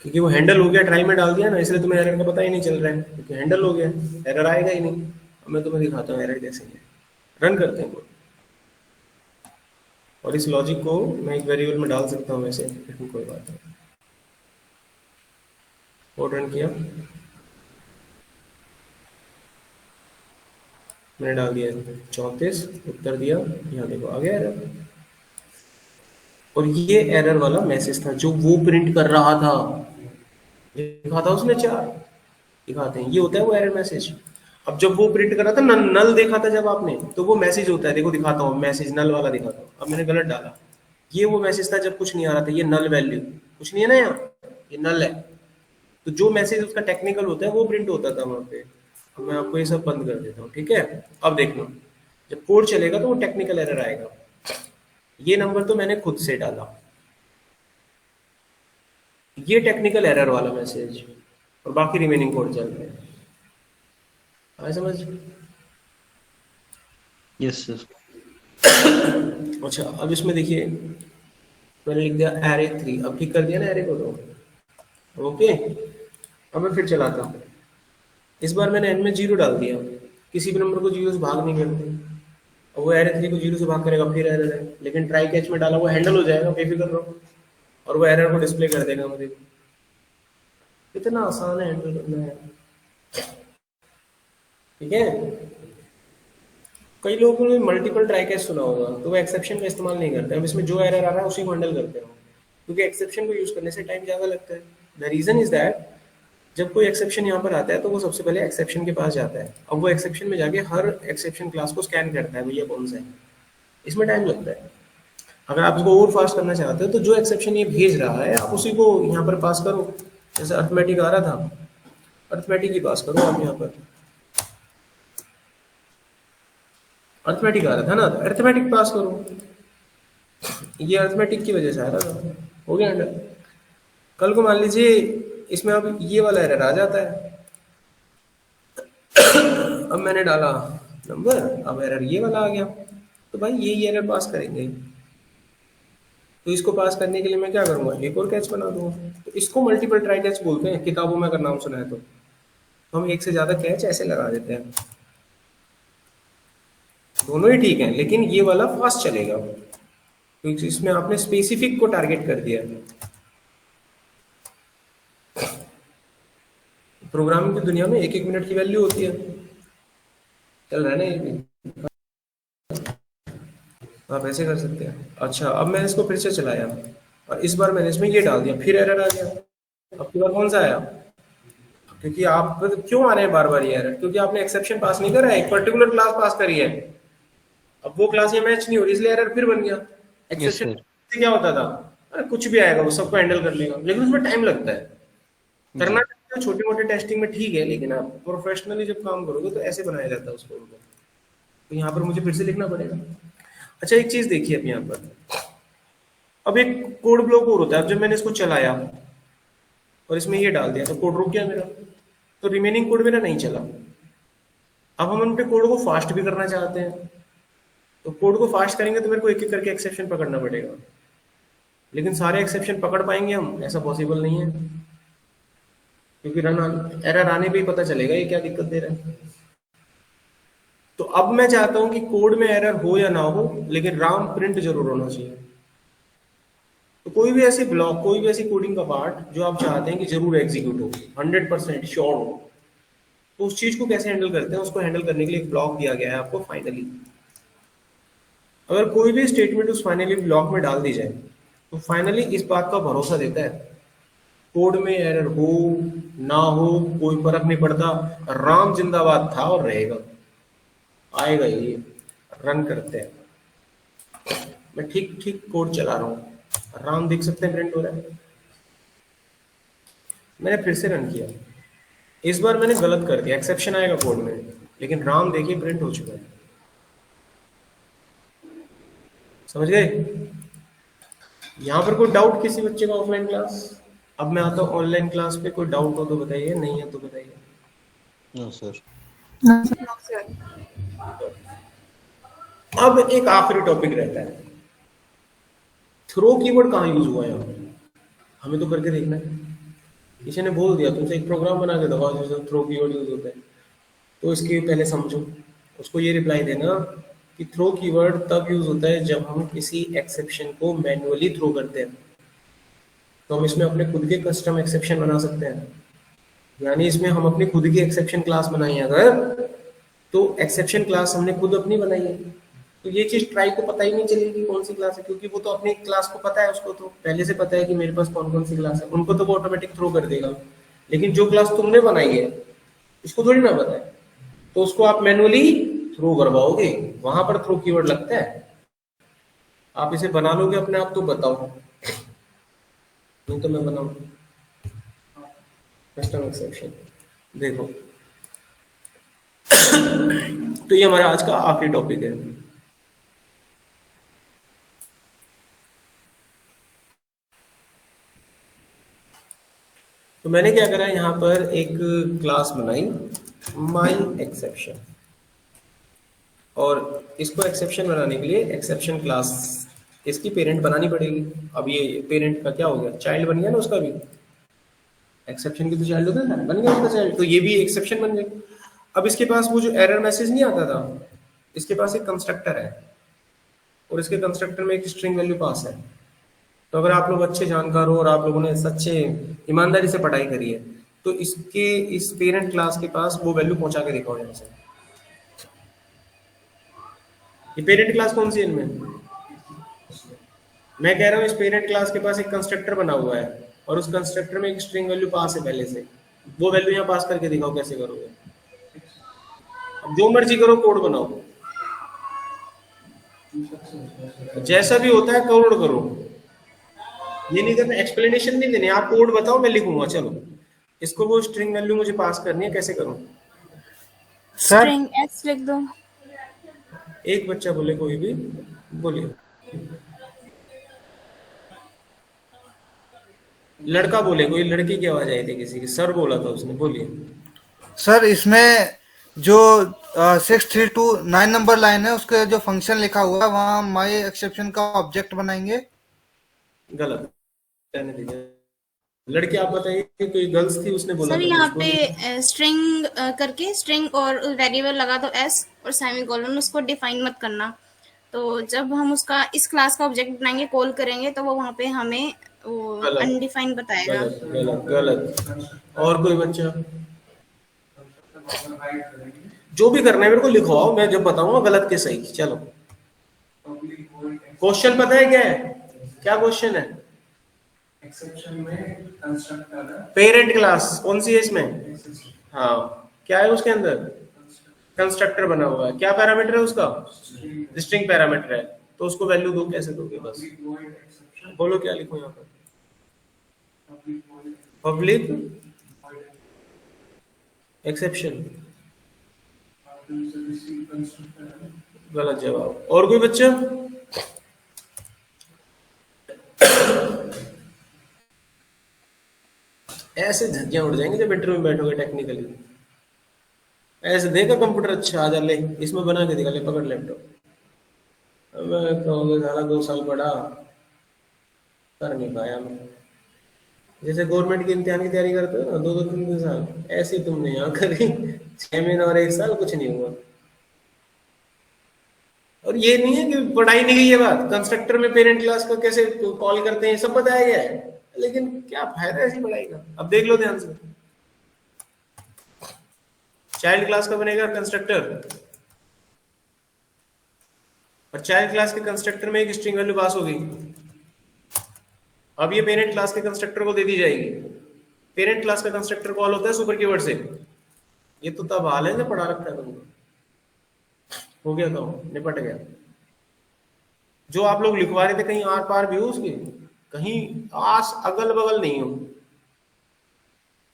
क्योंकि वो हैंडल हो गया, ट्राई में डाल दिया ना, इसलिए तुम्हें एरर का पता ही नहीं चल रहा है क्योंकि हैंडल हो गया, एरर आएगा ही नहीं। अब मैं तुम्हें दिखाता हूँ एरर कैसे है। रन करते हैं कोड, और इस लॉजिक को मैं एक वेरिएबल में डाल सकता हूँ वैसे, लेकिन कोई बात नहीं। कोड रन किया, मैंने डाल दिया 34, उत्तर दिया, यहाँ देखो आ गया एरर। और ये एरर वाला मैसेज था जो वो प्रिंट कर रहा था, लिखा था उसने 4 दिखाते हैं, ये होता है वो एरर मैसेज। अब जब वो प्रिंट कर रहा था नल देखा था जब आपने, तो वो मैसेज होता है, देखो दिखाता हूँ, मैसेज नल वाला दिखाता हूँ। अब मैंने गलत डाला, ये वो मैसेज था जब कुछ नहीं आ रहा था, ये नल वैल्यू कुछ नहीं है ना, यहाँ ये नल है। तो जो मैसेज उसका टेक्निकल होता है वो प्रिंट होता था वहां पे। अब मैं आपको ये सब बंद कर देता हूँ, ठीक है। अब देखना, जब कोड चलेगा तो वो टेक्निकल एरर आएगा। ये नंबर तो मैंने खुद से डाला, ये टेक्निकल एरर वाला मैसेज, और बाकी रिमेनिंग कोड चल रहा है। आया समझ? Yes sir. अच्छा अब इसमें देखिए, मैंने लिख दिया एरे 3, अब ठीक कर दिया ना एरे को। तो ओके, अब मैं फिर चलाता हूँ। इस बार मैंने n में 0 डाल दिया, किसी भी नंबर को 0 से भाग नहीं करते, और वो एरर 3 को 0 से भाग करेगा फिर एरर है, लेकिन ट्राई कैच में डाला वो हैंडल हो जाएगा, बेफिक्र रहो, और वो एरर को डिस्प्ले कर देगा मुझे। इतना आसान है हैंडल करना है, ठीक है। कई लोगों ने मल्टीपल ट्राई कैच सुना होगा, तो वो एक्सेप्शन का इस्तेमाल नहीं करते, अब इसमें जो एरर आ रहा है उसी को हैंडल करते हो, क्योंकि एक्सेप्शन को यूज करने से टाइम ज़्यादा लगता है। द रीजन इज दैट जब कोई एक्सेप्शन यहाँ पर आता है तो वो सबसे पहले एक्सेप्शन के पास जाता है, अब वो एक्सेप्शन में जाके हर एक्सेप्शन क्लास को स्कैन करता है, भैया कौन सा है, इसमें टाइम लगता है। अगर आप इसको और फास्ट करना चाहते हो तो जो एक्सेप्शन ये भेज रहा है आप उसी को यहाँ पर पास करो, जैसे अर्थमेटिक आ रहा था, अर्थमेटिक ही पास करो आप यहाँ पर, अर्थमेटिक आ रहा था ना, तो अर्थमेटिक पास करो, ये अर्थमेटिक की वजह से आ रहा था, हो गया हैंडल। कल को मान लीजिए इसमें अब ये वाला एरर आ जाता है, अब मैंने डाला नंबर, अब एरर ये वाला आ गया, तो भाई यही एरर पास करेंगे, तो इसको पास करने के लिए मैं क्या करूंगा, एक और कैच बना दूंगा। तो इसको मल्टीपल ट्राई कैच बोलते हैं, किताबों में अगर नाम सुना है तो हम एक से ज्यादा कैच ऐसे लगा देते हैं, दोनों ही ठीक है, लेकिन ये वाला फास्ट चलेगा क्योंकि इसमें आपने स्पेसिफिक को टारगेट कर दिया है। प्रोग्रामिंग की दुनिया में 1-1 मिनट की वैल्यू होती है, चल रहा है ना ये भी, आप ऐसे कर सकते हैं। अच्छा, अब मैंने इसको फिर से चलाया और इस बार मैंने इसमें ये डाल दिया, फिर एरर आ गया। अब की बार कौन सा आया, क्योंकि आप क्यों आ रहे हैं बार बार ये एरर, क्योंकि आपने एक्सेप्शन पास नहीं करा है, एक पर्टिकुलर क्लास पास करी है, अब वो क्लास ये मैच नहीं हो रही, इसलिए एरर फिर बन गया। एक्सेप्शन से क्या होता था, अरे कुछ भी आएगा वो सबको हैंडल कर लेगा, लेकिन उसमें टाइम लगता है। करना चाहिए छोटी मोटी टेस्टिंग में ठीक है, लेकिन आप प्रोफेशनली जब काम करोगे तो ऐसे बनाया जाता है उसको, तो यहाँ पर मुझे फिर से लिखना पड़ेगा। अच्छा, एक चीज देखिए अब यहाँ पर, अब एक कोड ब्लॉक और होता है, अब जब मैंने इसको चलाया और इसमें ये डाल दिया तो कोड रुक गया मेरा, तो रिमेनिंग कोड मेरा नहीं चला। अब हम उनके कोड को फास्ट भी करना चाहते हैं, तो कोड को फास्ट करेंगे तो मेरे को एक एक करके एक्सेप्शन पकड़ना पड़ेगा, लेकिन सारे एक्सेप्शन पकड़ पाएंगे हम, ऐसा पॉसिबल नहीं है, क्योंकि रन एरर आने पे ही पता चलेगा ये क्या दिक्कत दे रहा है। तो अब मैं चाहता हूं कि कोड में एरर हो या ना हो, लेकिन राम प्रिंट जरूर होना चाहिए। तो कोई भी ऐसे ब्लॉक, कोई भी ऐसी कोडिंग का पार्ट जो आप चाहते हैं कि जरूर एग्जीक्यूट हो, 100% श्योर हो, तो उस चीज को कैसे हैंडल करते हैं, उसको हैंडल करने के लिए एक ब्लॉक दिया गया है आपको फाइनली। अगर कोई भी स्टेटमेंट उस फाइनली ब्लॉक में डाल दी जाए तो फाइनली इस बात का भरोसा देता है, कोड में एरर हो ना हो कोई फर्क नहीं पड़ता, राम जिंदाबाद था और रहेगा, आएगा ये, रन करते हैं। मैं ठीक ठीक कोड चला रहा हूँ, राम देख सकते हैं प्रिंट हो रहा है। मैंने फिर से रन किया, इस बार मैंने गलत कर दिया, एक्सेप्शन आएगा कोड में, लेकिन राम देखिए प्रिंट हो चुका है, समझ गए। यहां पर कोई डाउट किसी बच्चे का ऑफलाइन क्लास? अब मैं आता हूँ ऑनलाइन क्लास पे, कोई डाउट हो तो बताइए, नहीं है तो बताइए। No sir. अब एक आखिरी टॉपिक रहता है, थ्रो कीवर्ड कहाँ यूज हुआ है यहाँ, हमें तो करके देखना है। किसी ने बोल दिया तुमसे एक प्रोग्राम बना के दबाओ जिसमें थ्रो कीवर्ड यूज होता है, तो इसके पहले समझो, उसको ये रिप्लाई देना कि थ्रो कीवर्ड तब यूज होता है जब हम किसी एक्सेप्शन को मैन्युअली थ्रो करते हैं, तो हम इसमें अपने खुद के कस्टम एक्सेप्शन बना सकते हैं, यानी इसमें हम अपनी खुद की एक्सेप्शन क्लास बनाई अगर, तो एक्सेप्शन क्लास हमने खुद अपनी बनाई है, तो ये चीज ट्राई को पता ही नहीं चलेगी कौन सी क्लास है, क्योंकि वो तो अपनी क्लास को पता है, उसको तो पहले से पता है कि मेरे पास कौन कौन सी क्लास है, उनको तो वो ऑटोमेटिक थ्रो कर देगा, लेकिन जो क्लास तुमने बनाई है उसको थोड़ी ना पता है, तो उसको आप मैनुअली थ्रो करवाओगे, वहां पर थ्रो कीवर्ड लगता है। आप इसे बना लोगे अपने आप तो बताओ, नहीं तो मैं बनाऊं कस्टम एक्सेप्शन, देखो। तो ये हमारा आज का आखिरी टॉपिक है। तो मैंने क्या करा, यहाँ पर एक क्लास बनाई माई एक्सेप्शन, और इसको एक्सेप्शन बनाने के लिए एक्सेप्शन क्लास इसकी पेरेंट बनानी पड़ेगी। अब ये पेरेंट का क्या हो गया, चाइल्ड बन गया ना उसका भी, एक्सेप्शन की तो चाइल्ड होता है, बन गया उसका चाइल्ड, तो ये भी एक्सेप्शन बन गई। अब इसके पास वो जो एरर मैसेज नहीं आता था, इसके पास एक कंस्ट्रक्टर है और इसके कंस्ट्रक्टर में एक स्ट्रिंग वैल्यू पास है। तो अगर आप लोग अच्छे जानकार हो और आप लोगों ने सच्चे ईमानदारी से पढ़ाई करी है तो इसके इस पेरेंट क्लास के पास वो वैल्यू पहुंचा के दिखाओ यहाँ से। ये पेरेंट क्लास कौन सी है इनमें? मैं कह रहा हूँ इस पेरेंट क्लास के पास एक कंस्ट्रक्टर बना हुआ है और उस कंस्ट्रक्टर में एक स्ट्रिंग वैल्यू पास है पहले से, वो वैल्यू यहाँ पास करके दिखाओ कैसे करोगे। अब जो मर्जी करो, कोड बनाओ, जैसा भी होता है कोड करो, ये नहीं करना, एक्सप्लेनेशन नहीं देनी, आप कोड बताओ मैं लिखूंगा। चलो इसको वो स्ट्रिंग वैल्यू मुझे पास करनी है, कैसे करूं? सर स्ट्रिंग एस लिख दो। एक बच्चा बोले, कोई भी बोलिए। लड़का बोले, कोई लड़की की आवाज आई थी किसी की, सर बोला था उसने, बोलिए। सर इसमें जो 6329 नंबर लाइन है उसके जो फंक्शन लिखा हुआ है वहाँ माई एक्सेप्शन का ऑब्जेक्ट बनाएंगे। गलत, रहने दीजिए। लड़की आप बताइए, कोई गर्ल्स थी उसने बोला सर था यहाँ उसको। पे स्ट्रिंग करके स्ट्रिंग और वेरिएबल लगा दो एस और सेमीकोलन, उसको डिफाइन मत करना। तो जब हम उसका इस क्लास का ऑब्जेक्ट बनाएंगे, कॉल करेंगे, तो वो वहाँ पे हमें वो गलत। अनडिफाइंड बताएगा। गलत गलत गलत। और कोई बच्चा? जो भी करना है मेरे को लिखवाओ, मैं जब बताऊंगा गलत के सही। चलो क्वेश्चन पता है क्या है? क्या क्वेश्चन है? एक्सेप्शन में कंस्ट्रक्टर है, पेरेंट क्लास कौन सी है इसमें? हाँ, क्या है उसके अंदर? कंस्ट्रक्टर बना हुआ है। क्या पैरामीटर है उसका? स्ट्रिंग पैरामीटर है। तो उसको वैल्यू दो, कैसे दोगे? बस बोलो क्या लिखो यहाँ पर? Public exception. गलत जवाब। और कोई बच्चा? ऐसे धज्जियां उड़ जाएंगे जब इंटरव्यू में बैठोगे टेक्निकली। ऐसे देखा कंप्यूटर, अच्छा आ जा ले इसमें बना के दिखा, ले पकड़ लैपटॉप। मैं कहूँगा साला 2 साल पढ़ा, कर नहीं पाया मैं। जैसे गवर्नमेंट के इम्तिहान की तैयारी करते हो ना, 2-3 साल, ऐसे तुमने यहाँ करी 6 महीने और 1 साल कुछ नहीं हुआ। और ये नहीं है कि पढ़ाई नहीं गई, ये बात कंस्ट्रक्टर में पेरेंट क्लास को कैसे कॉल करते हैं सब बताया गया है, लेकिन क्या फायदा ऐसी पढ़ाई का? अब देख लो ध्यान से। चाइल्ड क्लास का बनेगा कंस्ट्रक्टर, और चाइल्ड क्लास के कंस्ट्रक्टर में एक स्ट्रिंग वैल्यू पास होगी। अब ये पेरेंट क्लास के कंस्ट्रक्टर को दे दी जाएगी। पेरेंट क्लास का कंस्ट्रक्टर कॉल होता है सुपर कीवर्ड से। ये तो तब हाल है जब पढ़ा रखा है तुमने। हो गया, तो निपट गया। जो आप लोग लिखवा रहे थे कहीं आर पार भी हो उसके, कहीं आस अगल बगल नहीं हो,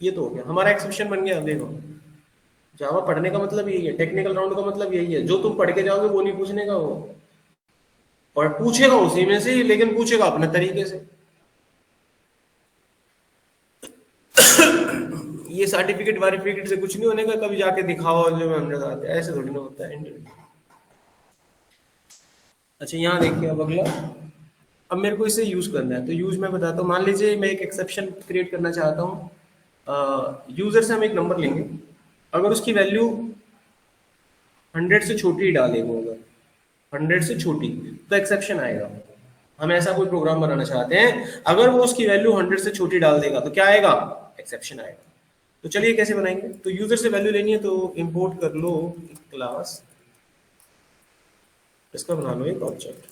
ये तो हो गया। हमारा एक्सेप्शन बन गया। देखो, जावा पढ़ने का मतलब यही है, टेक्निकल राउंड का मतलब यही है। जो तुम पढ़ के जाओगे वो नहीं पूछने का, वो और पूछेगा उसी में से, लेकिन पूछेगा अपने तरीके से। ये सर्टिफिकेट वारिफिकेट से कुछ नहीं होने का, कभी जाके दिखाओ जो मैं हमने कहा था, ऐसे थोड़ी ना होता है इंटरव्यू। अच्छा यहाँ देखिए, अब अगला, अब मेरे को इसे यूज करना है, तो यूज मैं बताता हूँ। मान लीजिए मैं एक एक्सेप्शन क्रिएट करना चाहता हूँ। यूजर से हम एक नंबर लेंगे, अगर उसकी वैल्यू 100 से छोटी ही डालेंगे, अगर 100 से छोटी, तो एक्सेप्शन आएगा। हम ऐसा कोई प्रोग्राम बनाना चाहते हैं, अगर वो उसकी वैल्यू 100 से छोटी डाल देगा तो क्या आएगा? एक्सेप्शन आएगा। तो चलिए कैसे बनाएंगे। तो यूजर से वैल्यू लेनी है, तो इंपोर्ट कर लो एक क्लास, इसका बना लो एक ऑब्जेक्ट।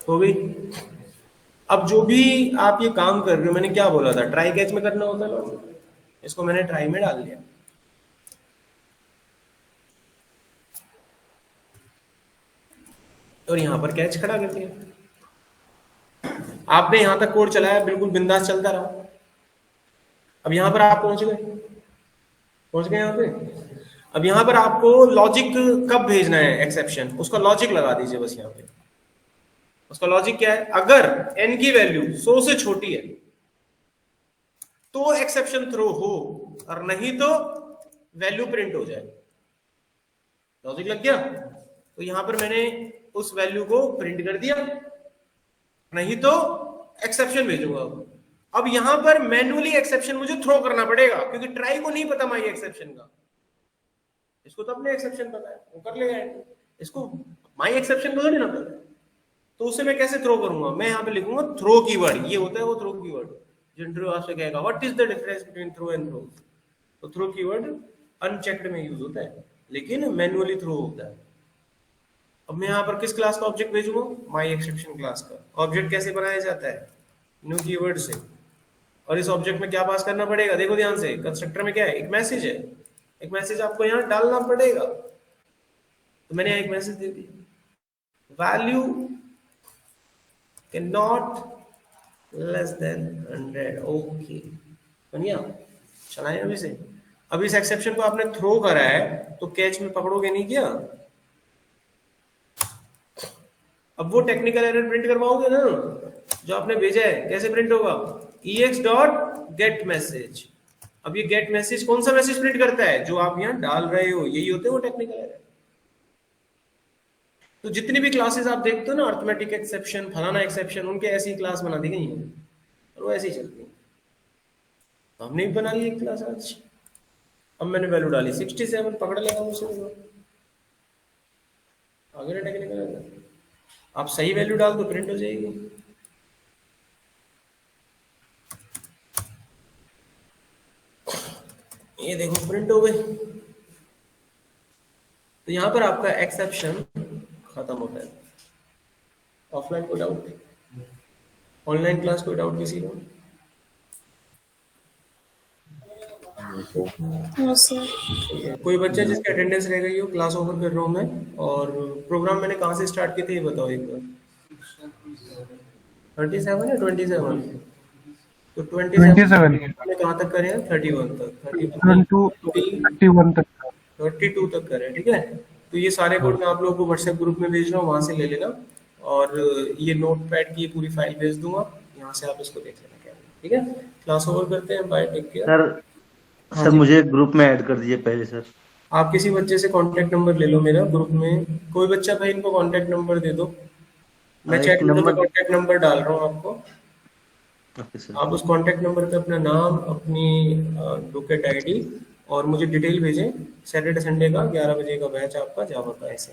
हो गई। अब जो भी आप ये काम कर रहे हो, मैंने क्या बोला था, ट्राई कैच में करना होता है ना, इसको मैंने ट्राई में डाल दिया। और यहां पर कैच खड़ा कर दिया। आपने यहां तक कोड चलाया, बिल्कुल बिंदास चलता रहा। अब यहां पर आप पहुंच गए यहां पे। अब यहां पर आपको लॉजिक कब भेजना है एक्सेप्शन, उसका लॉजिक लगा दीजिए बस यहाँ पे। उसका लॉजिक क्या है, अगर n की वैल्यू 100 से छोटी है तो एक्सेप्शन थ्रो हो, और नहीं तो वैल्यू प्रिंट हो जाए। लॉजिक लग गया? तो यहां पर मैंने उस वैल्यू को प्रिंट कर दिया, नहीं तो एक्सेप्शन भेजूंगा। अब यहां पर मैन्युअली एक्सेप्शन मुझे थ्रो करना पड़ेगा, क्योंकि ट्राई को नहीं पता माई एक्सेप्शन का, इसको तो अपने एक्सेप्शन पता है, वो कर लेगा। इसको माई एक्सेप्शन को नहीं ना पता है, तो उसे मैं कैसे थ्रो करूंगा? मैं यहाँ पे लिखूंगा थ्रो कीवर्ड, ये होता है वो थ्रो कीवर्ड। जो इंटरव्यू आपसे कहेगा what is the difference between throw and throw, तो थ्रो कीवर्ड अनचेक्ड में यूज होता है, लेकिन मैन्युअली थ्रो होता है। अब मैं यहाँ पर किस क्लास का ऑब्जेक्ट भेजूंगा? माई एक्सेप्शन क्लास का। ऑब्जेक्ट कैसे बनाया जाता है? न्यू कीवर्ड से। और इस ऑब्जेक्ट में क्या पास करना पड़ेगा? देखो ध्यान से, कंस्ट्रक्टर में क्या है? एक मैसेज है, एक मैसेज आपको यहाँ डालना पड़ेगा। तो मैंने यहाँ एक मैसेज दे दिया, value can not less than 100। Okay, बढ़िया, चलाएं अभी से। अब इस एक्सेप्शन को आपने थ्रो करा है तो कैच में पकड़ोगे नहीं क्या? अब वो टेक्निकल एरर प्रिंट करवाओगे ना जो आपने भेजा है। कैसे प्रिंट होगा? ex dot gate message. अब ये गेट मैसेज कौन सा मैसेज प्रिंट करता है? जो आप यहाँ डाल रहे हो, यही होते हैं वो टेक्निकल एरर। तो जितनी भी क्लासेस आप देखते हो ना, अर्थमेटिक एक्सेप्शन, फलाना एक्सेप्शन, उनके ऐसी क्लास बना दी गई है और वो ऐसी चलती है। हमने भी बना ली एक क्लास आज। अब मैंने वैल्यू डाली 67, पकड़ लेगा मुझसे आगे ना टेक्निकल एरर। आप सही वैल्यू डाल दो, प्रिंट हो जाएगी। ये देखो प्रिंट हो गई। तो यहां पर आपका एक्सेप्शन खत्म होता है। ऑफलाइन कोई डाउट? ऑनलाइन क्लास कोई डाउट किसी को? कोई बच्चा जिसकी अटेंडेंस रह गई हो? क्लास ओवर कर रहा हूं मैं। और प्रोग्राम मैंने कहां से स्टार्ट किए थे ये बताओ एक बार। 37 या 27? तो 27 हमने कहां तक करे हैं? 31 तक, 31 तक, 32 तक करें, ठीक है। तो ये सारे कोड मैं आप लोगों को व्हाट्सएप ग्रुप में भेज रहा हूँ, वहां से ले लेना। और ये नोटपैड की पूरी फाइल भेज दूंगा, यहाँ से आप इसको देख लेना क्या है, ठीक है। क्लास ओवर करते हैं, बाय, टेक केयर। सर मुझे ग्रुप में ऐड कर दीजिए पहले सर। आप किसी बच्चे से कांटेक्ट नंबर ले लो मेरा, ग्रुप में कोई बच्चा भाई इनको कांटेक्ट नंबर दे दो। मैं चैट में कांटेक्ट नंबर डाल रहा हूँ आपको। Okay sir. आप उस कांटेक्ट नंबर पे अपना नाम, अपनी डॉक्यूमेंट आईडी और मुझे डिटेल भेजें। सैटरडे संडे का 11 बजे का बैच आपका जावा का ऐसे।